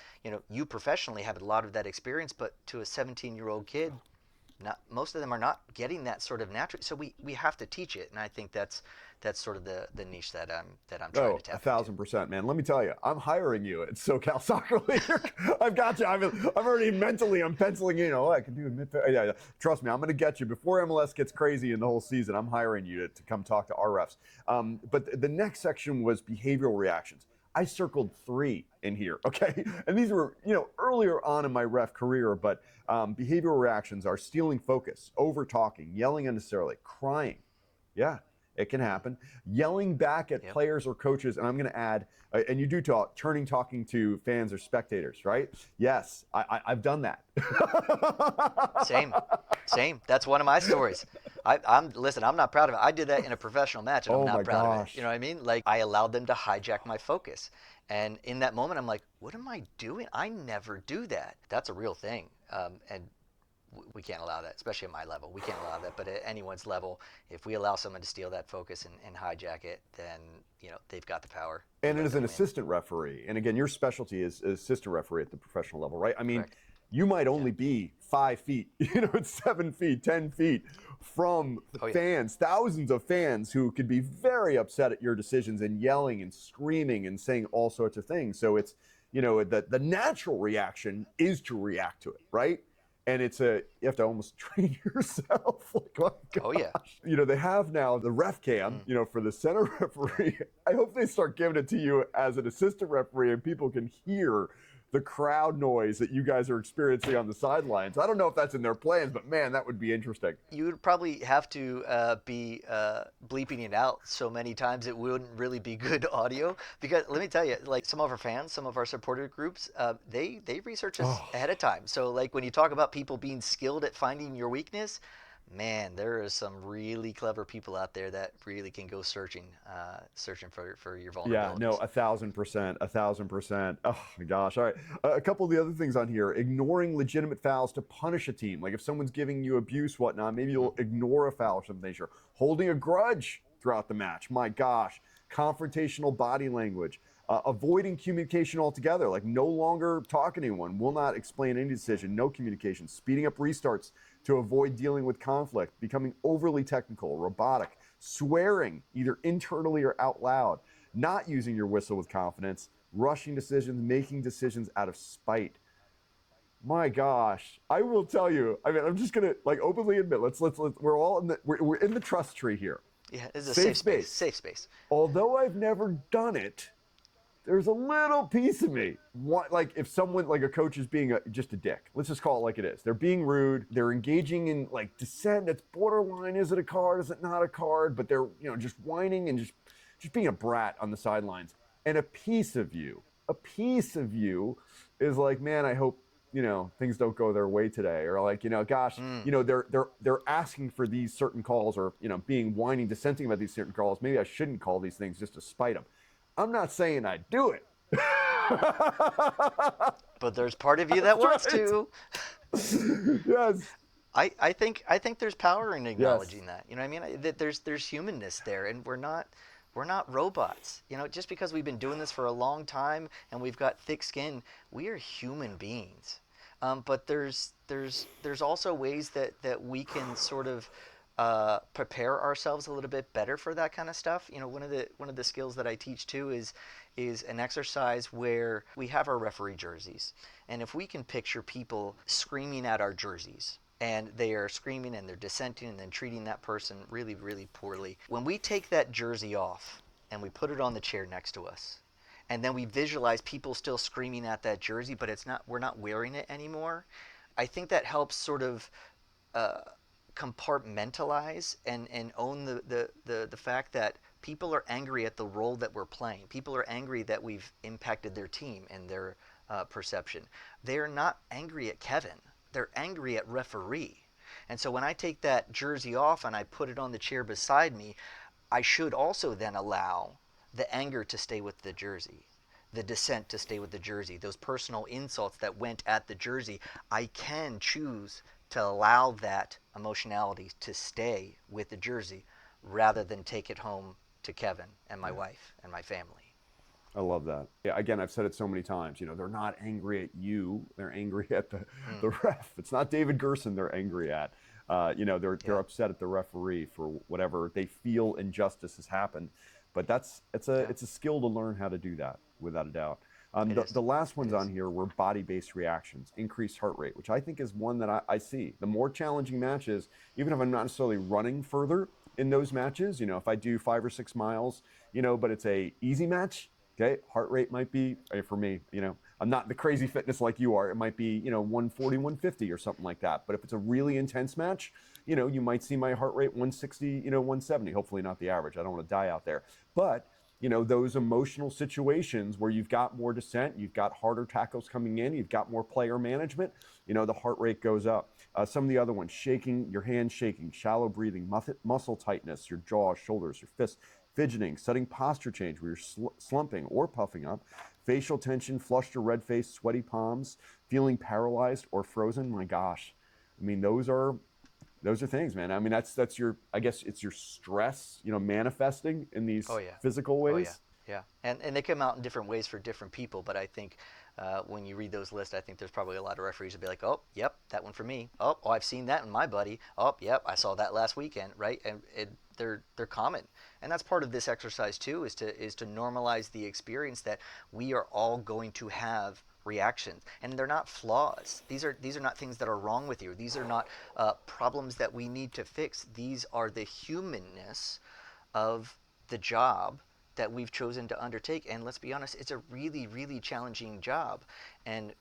you professionally have a lot of that experience, but to a 17-year-old kid, most of them are not getting that sort of natural. So we have to teach it, and I think that's sort of the niche that I'm trying to tap into. 1,000%, man. Let me tell you, I'm hiring you at SoCal Soccer League. I've got you. I'm already mentally, I'm penciling in. I can do a mid. Yeah. Trust me, I'm going to get you before MLS gets crazy in the whole season. I'm hiring you to come talk to our refs. But the next section was behavioral reactions. I circled 3 in here, okay? And these were, earlier on in my ref career, but behavioral reactions are stealing focus, over talking, yelling unnecessarily, crying. Yeah, it can happen. Yelling back at players or coaches, and I'm going to add, and you do talk, talking to fans or spectators, right? Yes, I've done that. Same. That's one of my stories. Listen, I'm not proud of it. I did that in a professional match, and I'm Oh not my proud of it. You know gosh. what I mean? Like I allowed them to hijack my focus, and in that moment, I'm like, what am I doing? I never do that. That's a real thing, and we can't allow that, especially at my level. We can't allow that. But at anyone's level, if we allow someone to steal that focus and hijack it, then they've got the power. We And let as them an win. assistant referee, and again, your specialty is assistant referee at the professional level, right? I mean, Correct. you might Yeah. only be 5 feet, it's 7 feet, 10 feet from Oh yeah. fans, thousands of fans who could be very upset at your decisions and yelling and screaming and saying all sorts of things. So it's, the natural reaction is to react to it, right? And you have to almost train yourself. Like, oh Oh yeah. gosh. They have now the ref cam, Mm, for the center yeah. referee. I hope they start giving it to you as an assistant referee and people can hear the crowd noise that you guys are experiencing on the sidelines. I don't know if that's in their plans, but man, that would be interesting. You would probably have to be bleeping it out so many times it wouldn't really be good audio. Because let me tell you, like some of our fans, some of our supporter groups, they research us Oh, ahead of time. So like when you talk about people being skilled at finding your weakness, man, there is some really clever people out there that really can go searching for your yeah, no, vulnerabilities. 1,000%, 1,000%. Oh my gosh. All right. A couple of the other things on here: ignoring legitimate fouls to punish a team. Like if someone's giving you abuse, whatnot, maybe Mm. you'll ignore a foul or something nature. Holding a grudge throughout the match. My gosh. Confrontational body language. Avoiding communication altogether, like no longer talking to anyone, will not explain any decision, no communication, speeding up restarts to avoid dealing with conflict, becoming overly technical, robotic, swearing either internally or out loud, not using your whistle with confidence, rushing decisions, making decisions out of spite. My gosh, I will tell you. I mean, I'm just gonna like openly admit. Let's we're all we're in the trust tree here. Yeah, it's a Safe safe space. space. Safe space. Although I've never done it, there's a little piece of me. Like if someone, like a coach, is being just a dick. Let's just call it like it is. They're being rude. They're engaging in like dissent. That's borderline. Is it a card? Is it not a card? But they're just whining and just being a brat on the sidelines. And a piece of you, is like, man, I hope things don't go their way today, or like gosh, Mm. they're asking for these certain calls, or being whining, dissenting about these certain calls. Maybe I shouldn't call these things just to spite them. I'm not saying I do it. But there's part of you that That's wants right. to. Yes. I think there's power in Yes. acknowledging that. You know what I mean? That there's humanness there, and we're not robots. Just because we've been doing this for a long time and we've got thick skin, we are human beings. But there's also ways that we can sort of prepare ourselves a little bit better for that kind of stuff. One of the skills that I teach too is an exercise where we have our referee jerseys, and if we can picture people screaming at our jerseys, and they are screaming and they're dissenting and then treating that person really, really poorly. When we take that jersey off and we put it on the chair next to us, and then we visualize people still screaming at that jersey, but we're not wearing it anymore. I think that helps sort of uh, compartmentalize and own the fact that people are angry at the role that we're playing. People are angry that we've impacted their team and their perception. They're not angry at Kevin. They're angry at referee. And so when I take that jersey off and I put it on the chair beside me, I should also then allow the anger to stay with the jersey, the dissent to stay with the jersey, those personal insults that went at the jersey. I can choose to allow that emotionality to stay with the jersey rather than take it home to Kevin and my Yeah. wife and my family. I love that. Yeah, again, I've said it so many times. They're not angry at you. They're angry at the Mm, the ref. It's not David Gerson they're angry at. They're yeah, upset at the referee for whatever they feel injustice has happened. But yeah, it's a skill to learn how to do that, without a doubt. it is. The last It ones on is. here were body-based reactions, increased heart rate, which I think is one that I see. The more challenging matches, even if I'm not necessarily running further in those matches, if I do 5 or 6 miles, but it's a easy match. Okay, heart rate might be, for me, I'm not the crazy fitness like you are. It might be, 140, 150 or something like that. But if it's a really intense match, you might see my heart rate 160, 170. Hopefully not the average. I don't want to die out there. But those emotional situations where you've got more dissent, you've got harder tackles coming in, you've got more player management, the heart rate goes up. Some of the other ones, shaking, your hands shaking, shallow breathing, muscle tightness, your jaw, shoulders, your fists, fidgeting, sudden posture change where you're slumping or puffing up, facial tension, flushed or red face, sweaty palms, feeling paralyzed or frozen. My gosh. I mean, those are things, man. I mean, that's your, I guess it's your stress, manifesting in Oh these yeah. physical Oh yeah, ways. yeah, and they come out in different ways for different people. But I think when you read those lists, I think there's probably a lot of referees who'll be like, "Oh, yep, that one for me. Oh, I've seen that in my buddy. Oh, yep, I saw that last weekend." Right, and they're common, and that's part of this exercise too, is to normalize the experience that we are all going to have reactions, and they're not flaws. These are not things that are wrong with you. These are not problems that we need to fix. These are the humanness of the job that we've chosen to undertake. And let's be honest, it's a really, really challenging job. And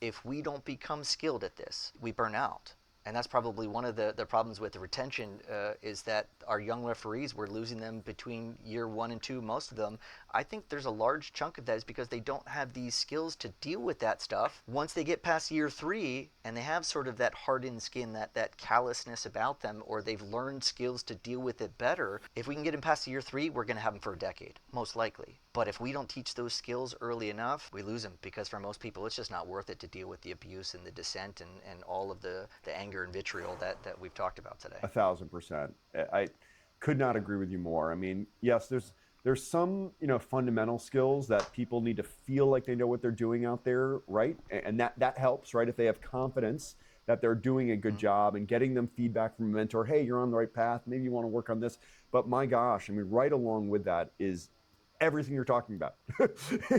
if we don't become skilled at this, we burn out. And that's probably one of the problems with the retention is that our young referees, we're losing them between year 1 and 2, most of them. I think there's a large chunk of that is because they don't have these skills to deal with that stuff. Once they get past year 3 and they have sort of that hardened skin, that callousness about them, or they've learned skills to deal with it better, if we can get them past year 3, we're going to have them for a decade, most likely. But if we don't teach those skills early enough, we lose them because for most people, it's just not worth it to deal with the abuse and the dissent and all of the anger and vitriol that we've talked about today. 1,000%. I could not Yeah. agree with you more. I mean, yes, there's some fundamental skills that people need to feel like they know what they're doing out there, right? And that helps, right? If they have confidence that they're doing a good Mm-hmm. job and getting them feedback from a mentor, hey, you're on the right path. Maybe you want to work on this. But my gosh, I mean, right along with that is everything you're talking about.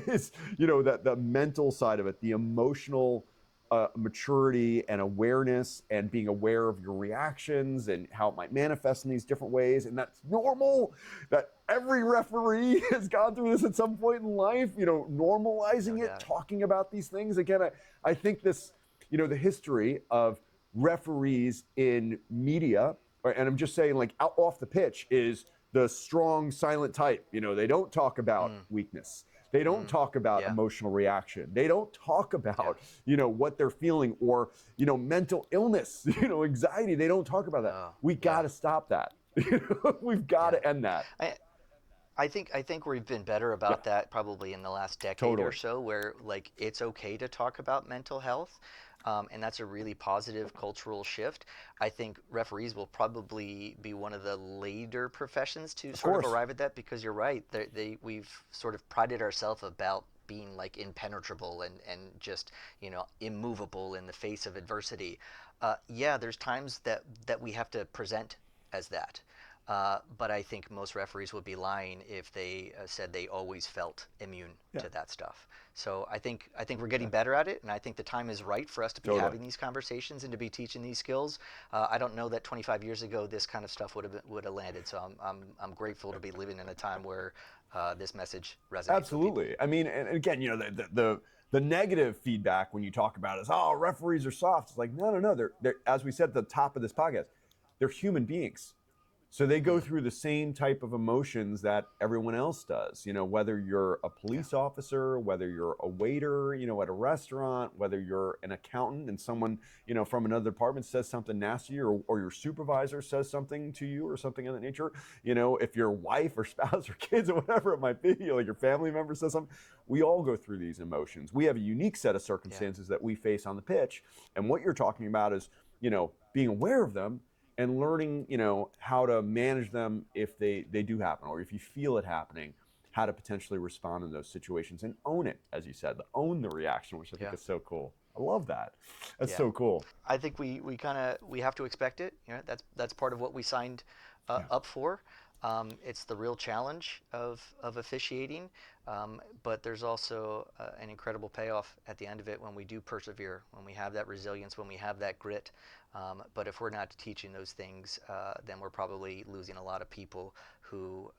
Is that the mental side of it, the emotional maturity and awareness, and being aware of your reactions and how it might manifest in these different ways. And that's normal. That every referee has gone through this at some point in life. No Normalizing it, doubt. talking about these things again. I think this, the history of referees in media, and I'm just saying, like, out off the pitch, is the strong silent type. They don't talk about Mm, weakness. They don't mm, talk about yeah. emotional reaction. They don't talk Yeah. about, what they're feeling, or, mental illness, anxiety. They don't talk about that. Oh, We got yeah. to stop that. We've got Yeah. to end that. I, I think we've been better Yeah, about that probably in the last decade or totally. so, where like it's okay to talk about mental health, and that's a really positive cultural shift. I think referees will probably be one of the later professions to Of sort of course. arrive at that because you're right. We've sort of prided ourselves about being like impenetrable and just immovable in the face of adversity. Yeah, there's times that we have to present as that. But I think most referees would be lying if they said they always felt immune Yeah, to that stuff. So I think we're getting yeah, better at it, and I think the time is right for us to be totally. having these conversations and to be teaching these skills. I don't know that 25 years ago this kind of stuff would have landed. So I'm grateful to be living in a time where this message resonates with people. Absolutely. I mean, and again, the negative feedback when you talk about it is, oh, referees are soft. It's like, no, no, no. They're, as we said at the top of this podcast, they're human beings. So they go Mm, through the same type of emotions that everyone else does. Whether you're a yeah, police officer, whether you're a waiter, at a restaurant, whether you're an accountant and someone, from another department says something nasty, or your supervisor says something to you or something of that nature. If your wife or spouse or kids or whatever it might be, like your family member says something, we all go through these emotions. We have a unique set of yeah, circumstances that we face on the pitch. And what you're talking about is, being aware of them and learning, how to manage them if they do happen, or if you feel it happening, how to potentially respond in those situations and own it, as you said, own the reaction, which I think yeah, is so cool. I love that. That's yeah. so cool. I think we kind of we have to expect it. That's part of what we signed Yeah. up for. It's the real challenge of officiating, but there's also an incredible payoff at the end of it when we do persevere, when we have that resilience, when we have that grit. But if we're not teaching those things, then we're probably losing a lot of people who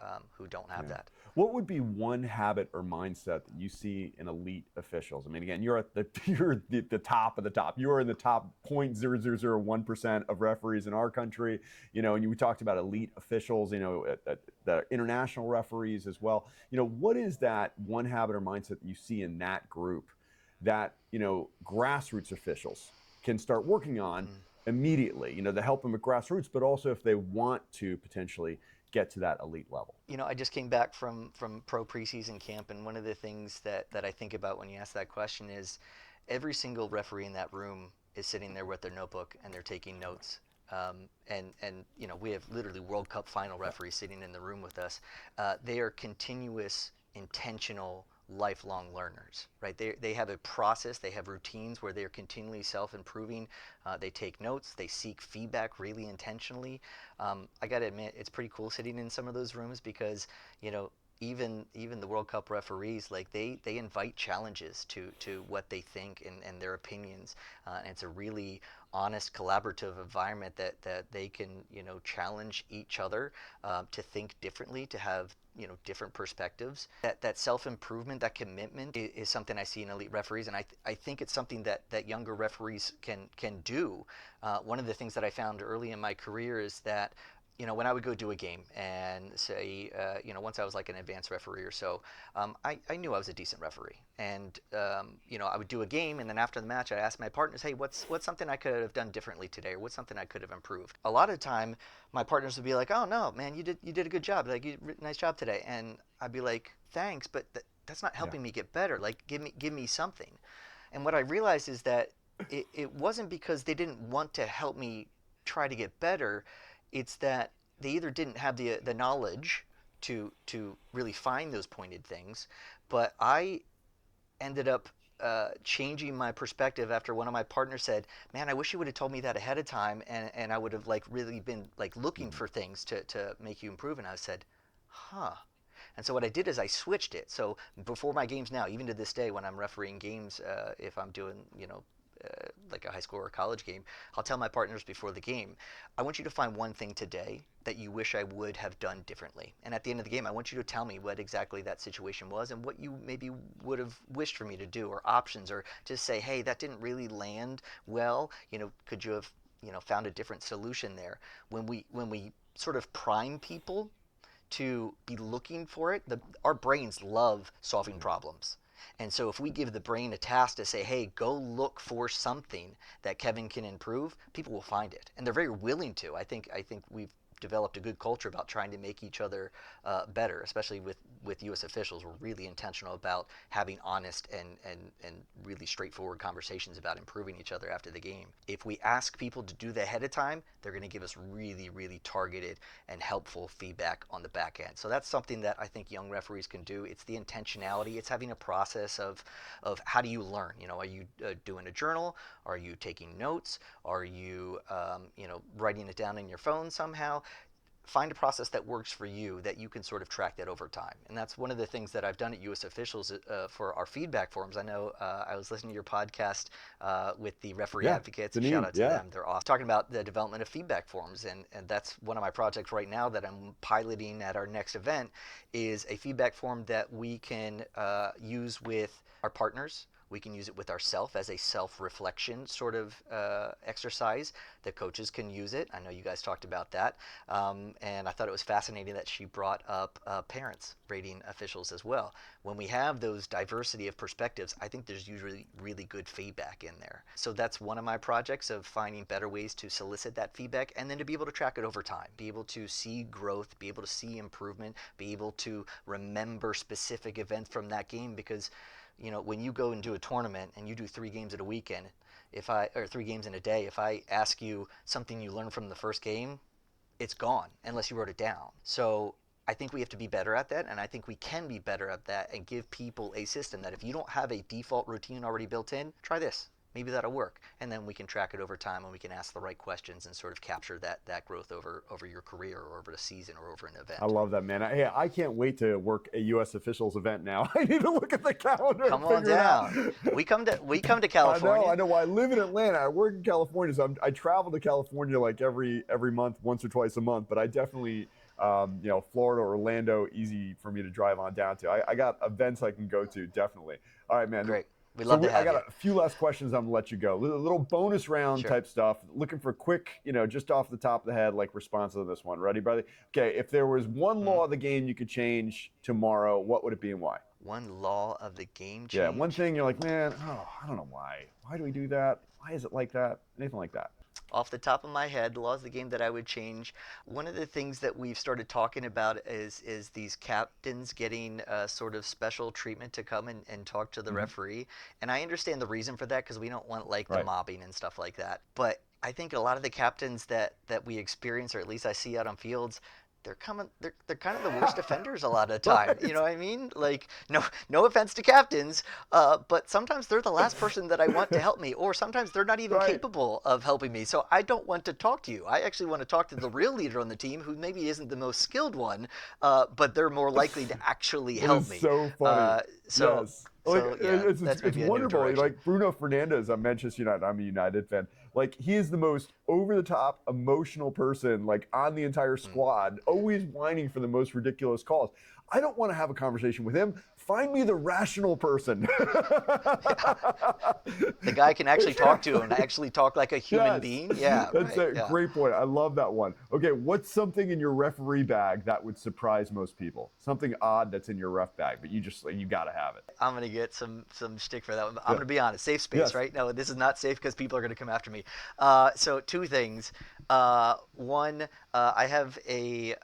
don't have Yeah. that. What would be one habit or mindset that you see in elite officials? I mean, again, you're at the you're the top of the top. You are in the top 0.0001% of referees in our country. And we talked about elite officials. At the international referees as well. What is that one habit or mindset that you see in that group that grassroots officials can start working on Mm. immediately? To help them at grassroots, but also if they want to potentially get to that elite level. I just came back from pro preseason camp, and one of the things that I think about when you ask that question is every single referee in that room is sitting there with their notebook and they're taking notes. And we have literally World Cup final referees sitting in the room with us. They are continuous, intentional, lifelong learners, right? They have a process, they have routines where they're continually self-improving. They take notes, they seek feedback really intentionally. I got to admit, it's pretty cool sitting in some of those rooms because, you know, even the World Cup referees, like they invite challenges to what they think and their opinions. And it's a really honest, collaborative environment that they can, challenge each other to think differently, to have different perspectives. That self-improvement, that commitment is something I see in elite referees, and I think it's something that younger referees can do. One of the things that I found early in my career is that when I would go do a game and say, once I was like an advanced referee or so, I knew I was a decent referee. And, I would do a game, and then after the match, I'd ask my partners, hey, what's something I could have done differently today? Or what's something I could have improved? A lot of the time, my partners would be like, oh, no, man, you did a good job. Like, nice job today. And I'd be like, thanks, but that's not Yeah. helping me get better. Like, give me something. And what I realized is that it wasn't because they didn't want to help me try to get better. It's that they either didn't have the knowledge to really find those pointed things, but I ended up changing my perspective after one of my partners said, "Man, I wish you would have told me that ahead of time, and I would have like really been like looking Mhm. for things to make you improve." And I said, "Huh." And so what I did is I switched it. So before my games now, even to this day, when I'm refereeing games, if I'm doing, like a high school or a college game, I'll tell my partners before the game, I want you to find one thing today that you wish I would have done differently. And at the end of the game, I want you to tell me what exactly that situation was and what you maybe would have wished for me to do, or options, or just say, hey, that didn't really land well. Could you have, found a different solution there? When we sort of prime people to be looking for it. Our brains love solving Yeah. problems. And so if we give the brain a task to say, hey, go look for something that Kevin can improve, people will find it. And they're very willing to. I think we've developed a good culture about trying to make each other better, especially with U.S. officials. We're really intentional about having honest and really straightforward conversations about improving each other after the game. If we ask people to do that ahead of time, they're going to give us really, really targeted and helpful feedback on the back end. So that's something that I think young referees can do. It's the intentionality. It's having a process of how do you learn? Are you doing a journal? Are you taking notes? Are you writing it down in your phone somehow? Find a process that works for you that you can sort of track that over time. And that's one of the things that I've done at U.S. officials for our feedback forums. I know I was listening to your podcast with the referee Yeah. advocates. Shout Janine. out to Yeah. them. They're awesome. Talking about the development of feedback forums. And that's one of my projects right now that I'm piloting at our next event is a feedback form that we can use with our partners. We can use it with ourselves as a self-reflection sort of exercise. The coaches can use it. I know you guys talked about that. And I thought it was fascinating that she brought up parents rating officials as well. When we have those diversity of perspectives, I think there's usually really good feedback in there. So that's one of my projects of finding better ways to solicit that feedback and then to be able to track it over time, be able to see growth, be able to see improvement, be able to remember specific events from that game because when you go and do a tournament and you do 3 games in a weekend, or 3 games in a day, if I ask you something you learned from the first game, it's gone unless you wrote it down. So I think we have to be better at that, and I think we can be better at that and give people a system that if you don't have a default routine already built in, try this. maybe that'll work. And then we can track it over time, and we can ask the right questions and sort of capture that growth over your career or over a season or over an I event. love that, man. Hey, I can't wait to work a U.S. officials event now. I need to look at the calendar and Come on figure it out. down. We come to I know, California. I know. Well, I live in Atlanta. I work in California, so I travel to California like every month, once or twice a month. But I definitely, Florida, Orlando, easy for me to drive on down to. I got events I can go to, definitely. All right, man. Great. We'd So love to I have got you. a few last questions. I'm gonna let you go. Little bonus round Sure. type stuff. Looking for quick, just off the top of the head, like response to this one. Ready, brother? Okay. If there was one Mhm. law of the game you could change tomorrow, what would it be and why? One law of the game Yeah, one change. thing you're like, man, I don't know why. Why do we do that? Why is it like that? Anything like that? Off the top of my head, laws of the game that I would change. One of the things that we've started talking about is these captains getting sort of special treatment to come and talk to the Hmm. referee. And I understand the reason for that because we don't want like the Right. mobbing and stuff like that. But I think a lot of the captains that we experience, or at least I see out on fields, they're kind of the worst offenders a lot of the time. You Right. know what I mean? Like no offense to captains, but sometimes they're the last person that I want to help me, or sometimes they're not even Right. capable of helping me. So I don't want to talk to you. I actually want to talk to the real leader on the team, who maybe isn't the most skilled one, but they're more likely to actually That help is me. so funny. Uh, so Yes. Like so yeah, that's it's maybe a new wonderful. direction. Like Bruno Fernandez, I'm Manchester United. I'm a United fan. Like he is the most over the top emotional person like on the entire Mm. squad, always whining for the most ridiculous calls. I don't want to have a conversation with him. Find me the rational person. Yeah, the guy can actually talk to him and actually talk like a human Yes, being. Yeah, that's right. a Yeah. great point. I love that one. Okay, what's something in your referee bag that would surprise most people? Something odd that's in your ref bag, but you got to have it. I'm gonna get some stick for that one. I'm Yeah. gonna be honest. Safe space, Yes. right? No, this is not safe because people are gonna come after me. So two things. One, I have a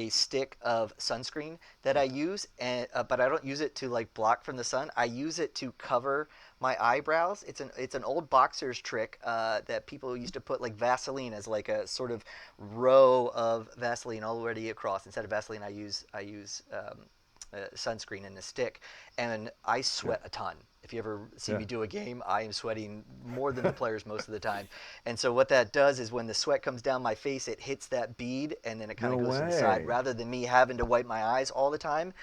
stick of sunscreen that I use, and but I don't use it to like block from the sun. I use it to cover my eyebrows. It's an old boxer's trick that people used to put like Vaseline as like a sort of row of Vaseline already across. Instead of Vaseline, I use sunscreen in a stick, and I Yeah. sweat a ton. If you ever see Yeah. me do a game, I am sweating more than the players most of the time. And so what that does is when the sweat comes down my face, it hits that bead, and then it kind No of goes to the side, way. rather than me having to wipe my eyes all the time.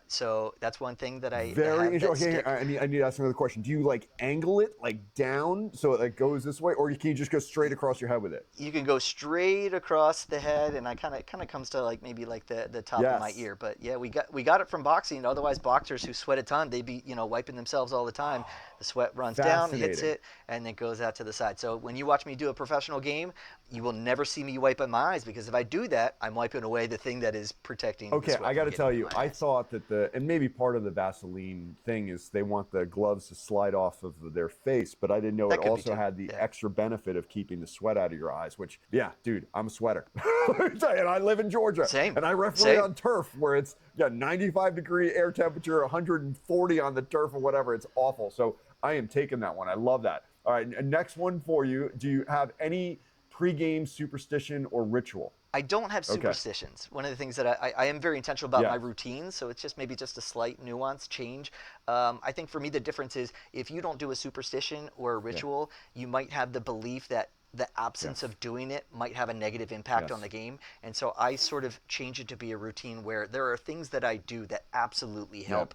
So that's one thing that I Very have interesting. that Okay, here, stick. I need to ask another question. Do you like angle it like down so it like goes this way, or can you just go straight across your head with it? You can go straight across the head, and I kind of comes to like maybe like the top of my Yes. ear. But yeah, we got it from boxing. Otherwise, boxers who sweat a ton, they be wiping themselves all the time. The sweat runs down, hits Fascinating. it, and then goes out to the side. So when you watch me do a professional game, you will never see me wiping my eyes, because if I do that, I'm wiping away the thing that is protecting the Okay, sweat I got from to getting tell into you, my I eyes. thought that and maybe part of the Vaseline thing is they want the gloves to slide off of their face, but I didn't know it That could be also too. had the Yeah. extra benefit of keeping the sweat out of your eyes, which, yeah, dude, I'm a sweater. And I live in Georgia, Same. and I referee Same. on turf where it's, yeah, 95-degree air temperature, 140 on the turf or whatever. It's awful. So I am taking that one. I love that. All right, next one for you. Do you have any pregame superstition or ritual? I don't have Okay. superstitions. One of the things that I am very intentional about my Yeah. routines, so it's just maybe just a slight nuance change. I think for me the difference is if you don't do a superstition or a Yeah. ritual, you might have the belief that the absence Yes. of doing it might have a negative impact on the Yes. game. And so I sort of change it to be a routine where there are things that I do that absolutely Yeah. help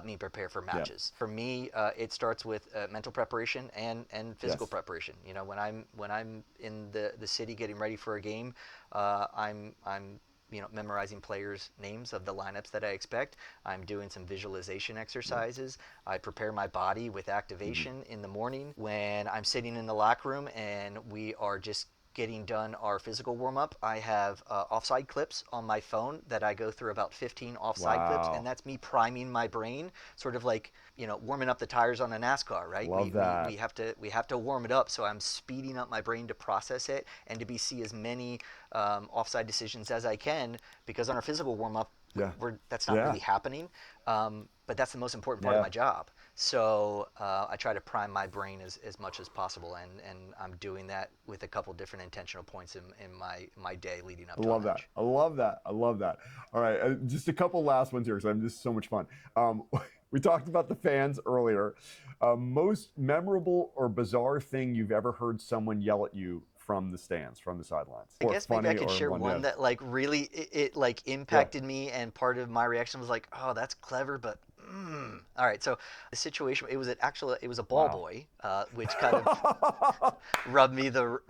me prepare for Yeah. matches. For me, it starts with mental preparation and physical Yes. preparation. You know, when I'm in the city getting ready for a game, I'm memorizing players' names of the lineups that I expect. I'm doing some visualization Yeah. exercises. I prepare my body with Hmm. activation in the morning when I'm sitting in the locker room and we are just getting done our physical warm up. I have offside clips on my phone that I go through about 15 offside clips, and Wow. that's me priming my brain, sort of like warming up the tires on a NASCAR, right? Love We that. have to warm it up, so I'm speeding up my brain to process it and to see as many offside decisions as I can, because on our physical warm up, Yeah. that's not Yeah. really happening. But that's the most important part of Yeah. my job. So I try to prime my brain as much as possible, and I'm doing that with a couple different intentional points in my day leading I up to a love that. match. I love that. I love that. All right. Just a couple last ones here because I'm just so much fun. Um, We talked about the fans earlier. Most memorable or bizarre thing you've ever heard someone yell at you from the stands, from the sidelines, I or guess maybe I funny could or share one, one yeah. that like really it like Yeah. impacted me, and part of my reaction was like, oh, that's clever, but all right. So the situation, it was a ball Wow. boy, which kind of rubbed me the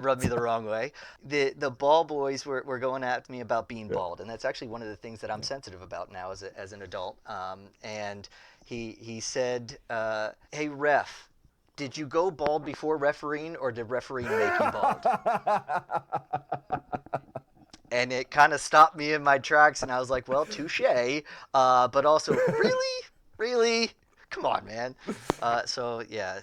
wrong way. The ball boys were going at me about being Yeah. bald, and that's actually one of the things that I'm Yeah. sensitive about now as an adult. And he said, "Hey ref, did you go bald before refereeing, or did refereeing make you bald?" And it kind of stopped me in my tracks, and I was like, well, touche, but also really, come on, man. So yeah,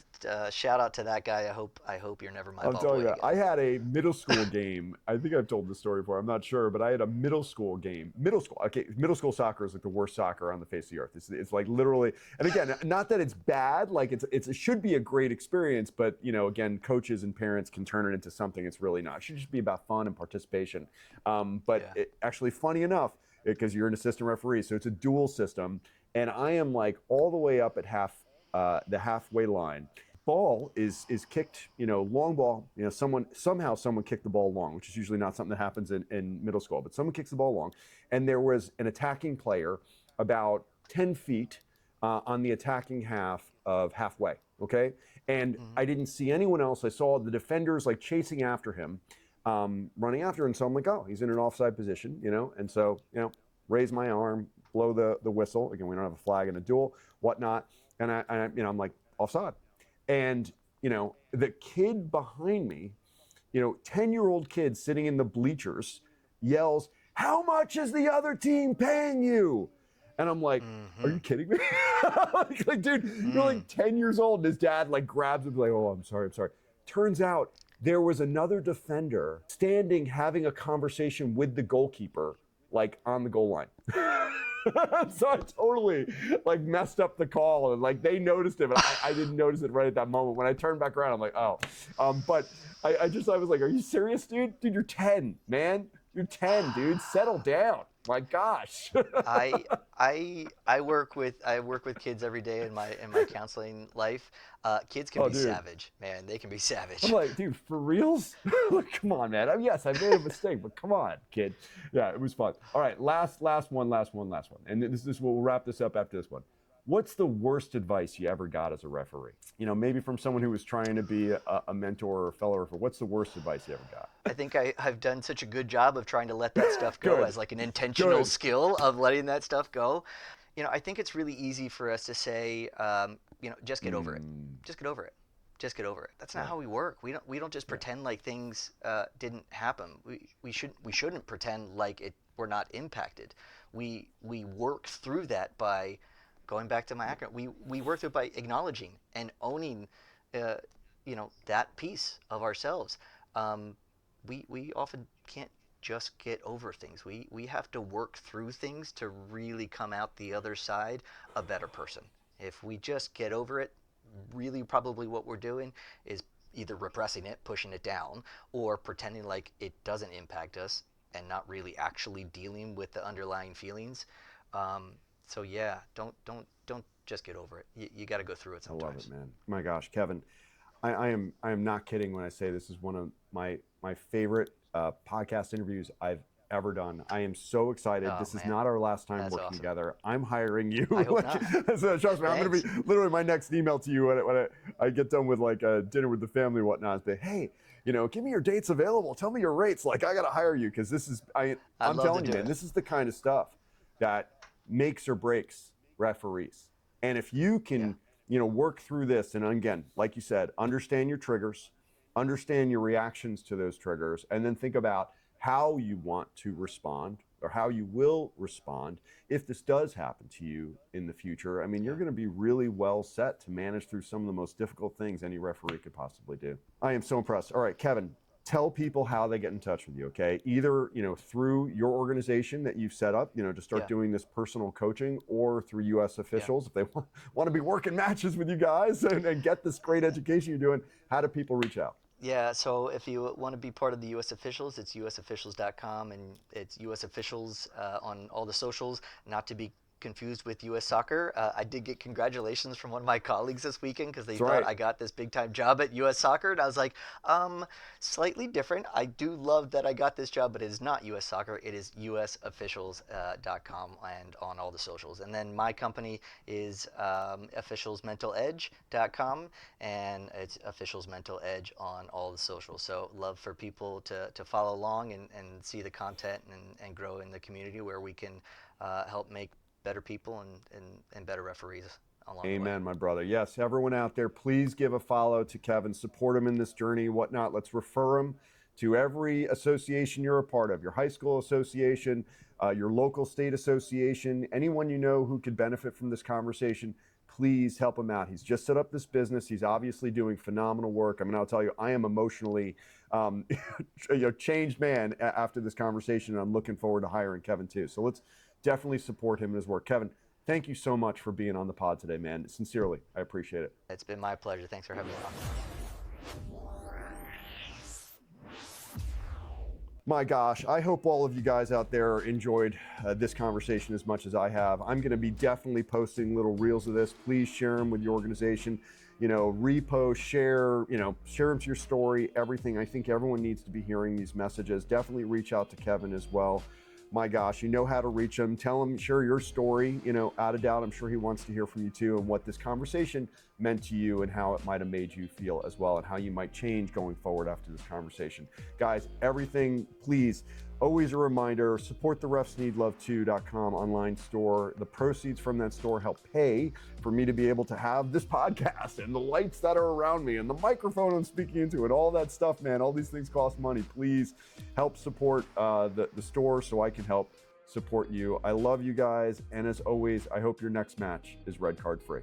shout out to that guy. I hope you're never my I'm ball telling boy you, again. I had a middle school game. I think I've told this story before. I'm not sure, but I had a middle school game. Middle school. Okay, middle school soccer is like the worst soccer on the face of the earth. It's like literally, and again, not that it's bad. Like it should be a great experience, but again, coaches and parents can turn it into something it's really not. It should just be about fun and participation. But Yeah. actually, funny enough, because you're an assistant referee, so it's a dual system, and I am like all the way up at the halfway line. Ball is kicked, long ball. Someone kicked the ball long, which is usually not something that happens in middle school, but someone kicks the ball long, and there was an attacking player about 10 feet on the attacking half of halfway. Okay, and Mm-hmm. I didn't see anyone else. I saw the defenders like chasing after him, running after, and so I'm like, oh, he's in an offside position, and so raise my arm, blow the whistle. Again, we don't have a flag in a duel, whatnot, and I'm like offside. And, the kid behind me, 10-year-old kid sitting in the bleachers yells, "How much is the other team paying you?" And I'm like, "Are Mm-hmm. you kidding me?" like, dude, you're Mm. like 10 years old. And his dad like grabs him, like, "Oh, I'm sorry, I'm sorry." Turns out there was another defender standing having a conversation with the goalkeeper, like on the goal line. So I totally like messed up the call, and like they noticed it, but I didn't notice it right at that moment. When I turned back around, I'm like, oh. But I was like, are you serious, dude? Dude, you're 10, man. You're 10, dude. Settle down. My gosh. I I work with kids every day in my counseling life. Kids can Oh, be dude. savage, man. They can be I'm savage. like, dude, for reals? Like, come on, man. I mean, yes, I made a mistake, but come on, kid. Yeah, it was fun. All right, last one. And we'll wrap this up after this one. What's the worst advice you ever got as a referee? Maybe from someone who was trying to be a mentor or a fellow referee. What's the worst advice you ever got? I think I've done such a good job of trying to let that stuff go Good, as like an intentional good. skill of letting that stuff go. I think it's really easy for us to say, just get over it. Mm, Just get over it. Just get over it. That's not yeah, how we work. We don't just yeah, pretend like things didn't happen. We shouldn't pretend like we're not impacted. We work through that by going back to my acronym. We work through it by acknowledging and owning, uh, that piece of ourselves. Um, we often can't just get over things. We have to work through things to really come out the other side a better person. If we just get over it, really probably what we're doing is either repressing it, pushing it down, or pretending like it doesn't impact us and not really actually dealing with the underlying feelings. So yeah, don't just get over it. You got to go through it I love it, sometimes. man. My gosh, Kevin, I am not kidding when I say this is one of my favorite podcast interviews I've ever done. I am so excited. Oh This is man, not our last time that's working awesome. together. I'm hiring you. I hope Like, not. so trust me, I'm going to Thanks. be literally my next email to you when I get done with like a dinner with the family and whatnot. But hey, give me your dates available. Tell me your rates. Like I got to hire you because this is I'd I'm love to telling you, do man, it. this is the kind of stuff that makes or breaks referees. And if you Yeah. can work through this, and again, like you said, understand your triggers, understand your reactions to those triggers, and then think about how you want to respond or how you will respond if this does happen to you in the future. I mean, you're Yeah. going to be really well set to manage through some of the most difficult things any referee could possibly do. I am so impressed. All right, Kevin, tell people how they get in touch with you, okay? Either through your organization that you've set up, to start Yeah. doing this personal coaching, or through U.S. Yeah. officials if they want to be working matches with you guys and get this great education you're doing. How do people reach out? Yeah, so if you want to be part of the U.S. officials, it's usofficials.com, and it's U.S. officials on all the socials, not to be confused with U.S. Soccer. I did get congratulations from one of my colleagues this weekend because they That's thought right. I got this big time job at U.S. Soccer, and I was like, slightly different. I do love that I got this job, but it is not U.S. Soccer. It is usofficials.com and on all the socials. And then my company is officialsmentaledge.com, and it's Officials Mental Edge on all the socials. So love for people to follow along and see the content and grow in the community where we can help make better people and better referees along the way. Amen, my brother. Yes, everyone out there, please give a follow to Kevin. Support him in this journey, whatnot. Let's refer him to every association you're a part of, your high school association, your local state association, anyone you know who could benefit from this conversation. Please help him out. He's just set up this business. He's obviously doing phenomenal work. I mean, I'll tell you, I am emotionally changed man after this conversation, and I'm looking forward to hiring Kevin too. So let's definitely support him in his work. Kevin, thank you so much for being on the pod today, man. Sincerely, I appreciate it. It's been my pleasure. Thanks for having me on. My gosh, I hope all of you guys out there enjoyed this conversation as much as I have. I'm going to be definitely posting little reels of this. Please share them with your organization. Repost, share, share them to your story, everything. I think everyone needs to be hearing these messages. Definitely reach out to Kevin as well. My gosh, you know how to reach him. Tell him, share your story. Out of doubt, I'm sure he wants to hear from you too, and what this conversation meant to you and how it might have made you feel as well, and how you might change going forward after this conversation. Guys, everything, please, always a reminder, support the refsneedlove2.com online store. The proceeds from that store help pay for me to be able to have this podcast and the lights that are around me and the microphone I'm speaking into and all that stuff, man. All these things cost money. Please help support the store so I can help support you. I love you guys. And as always, I hope your next match is red card free.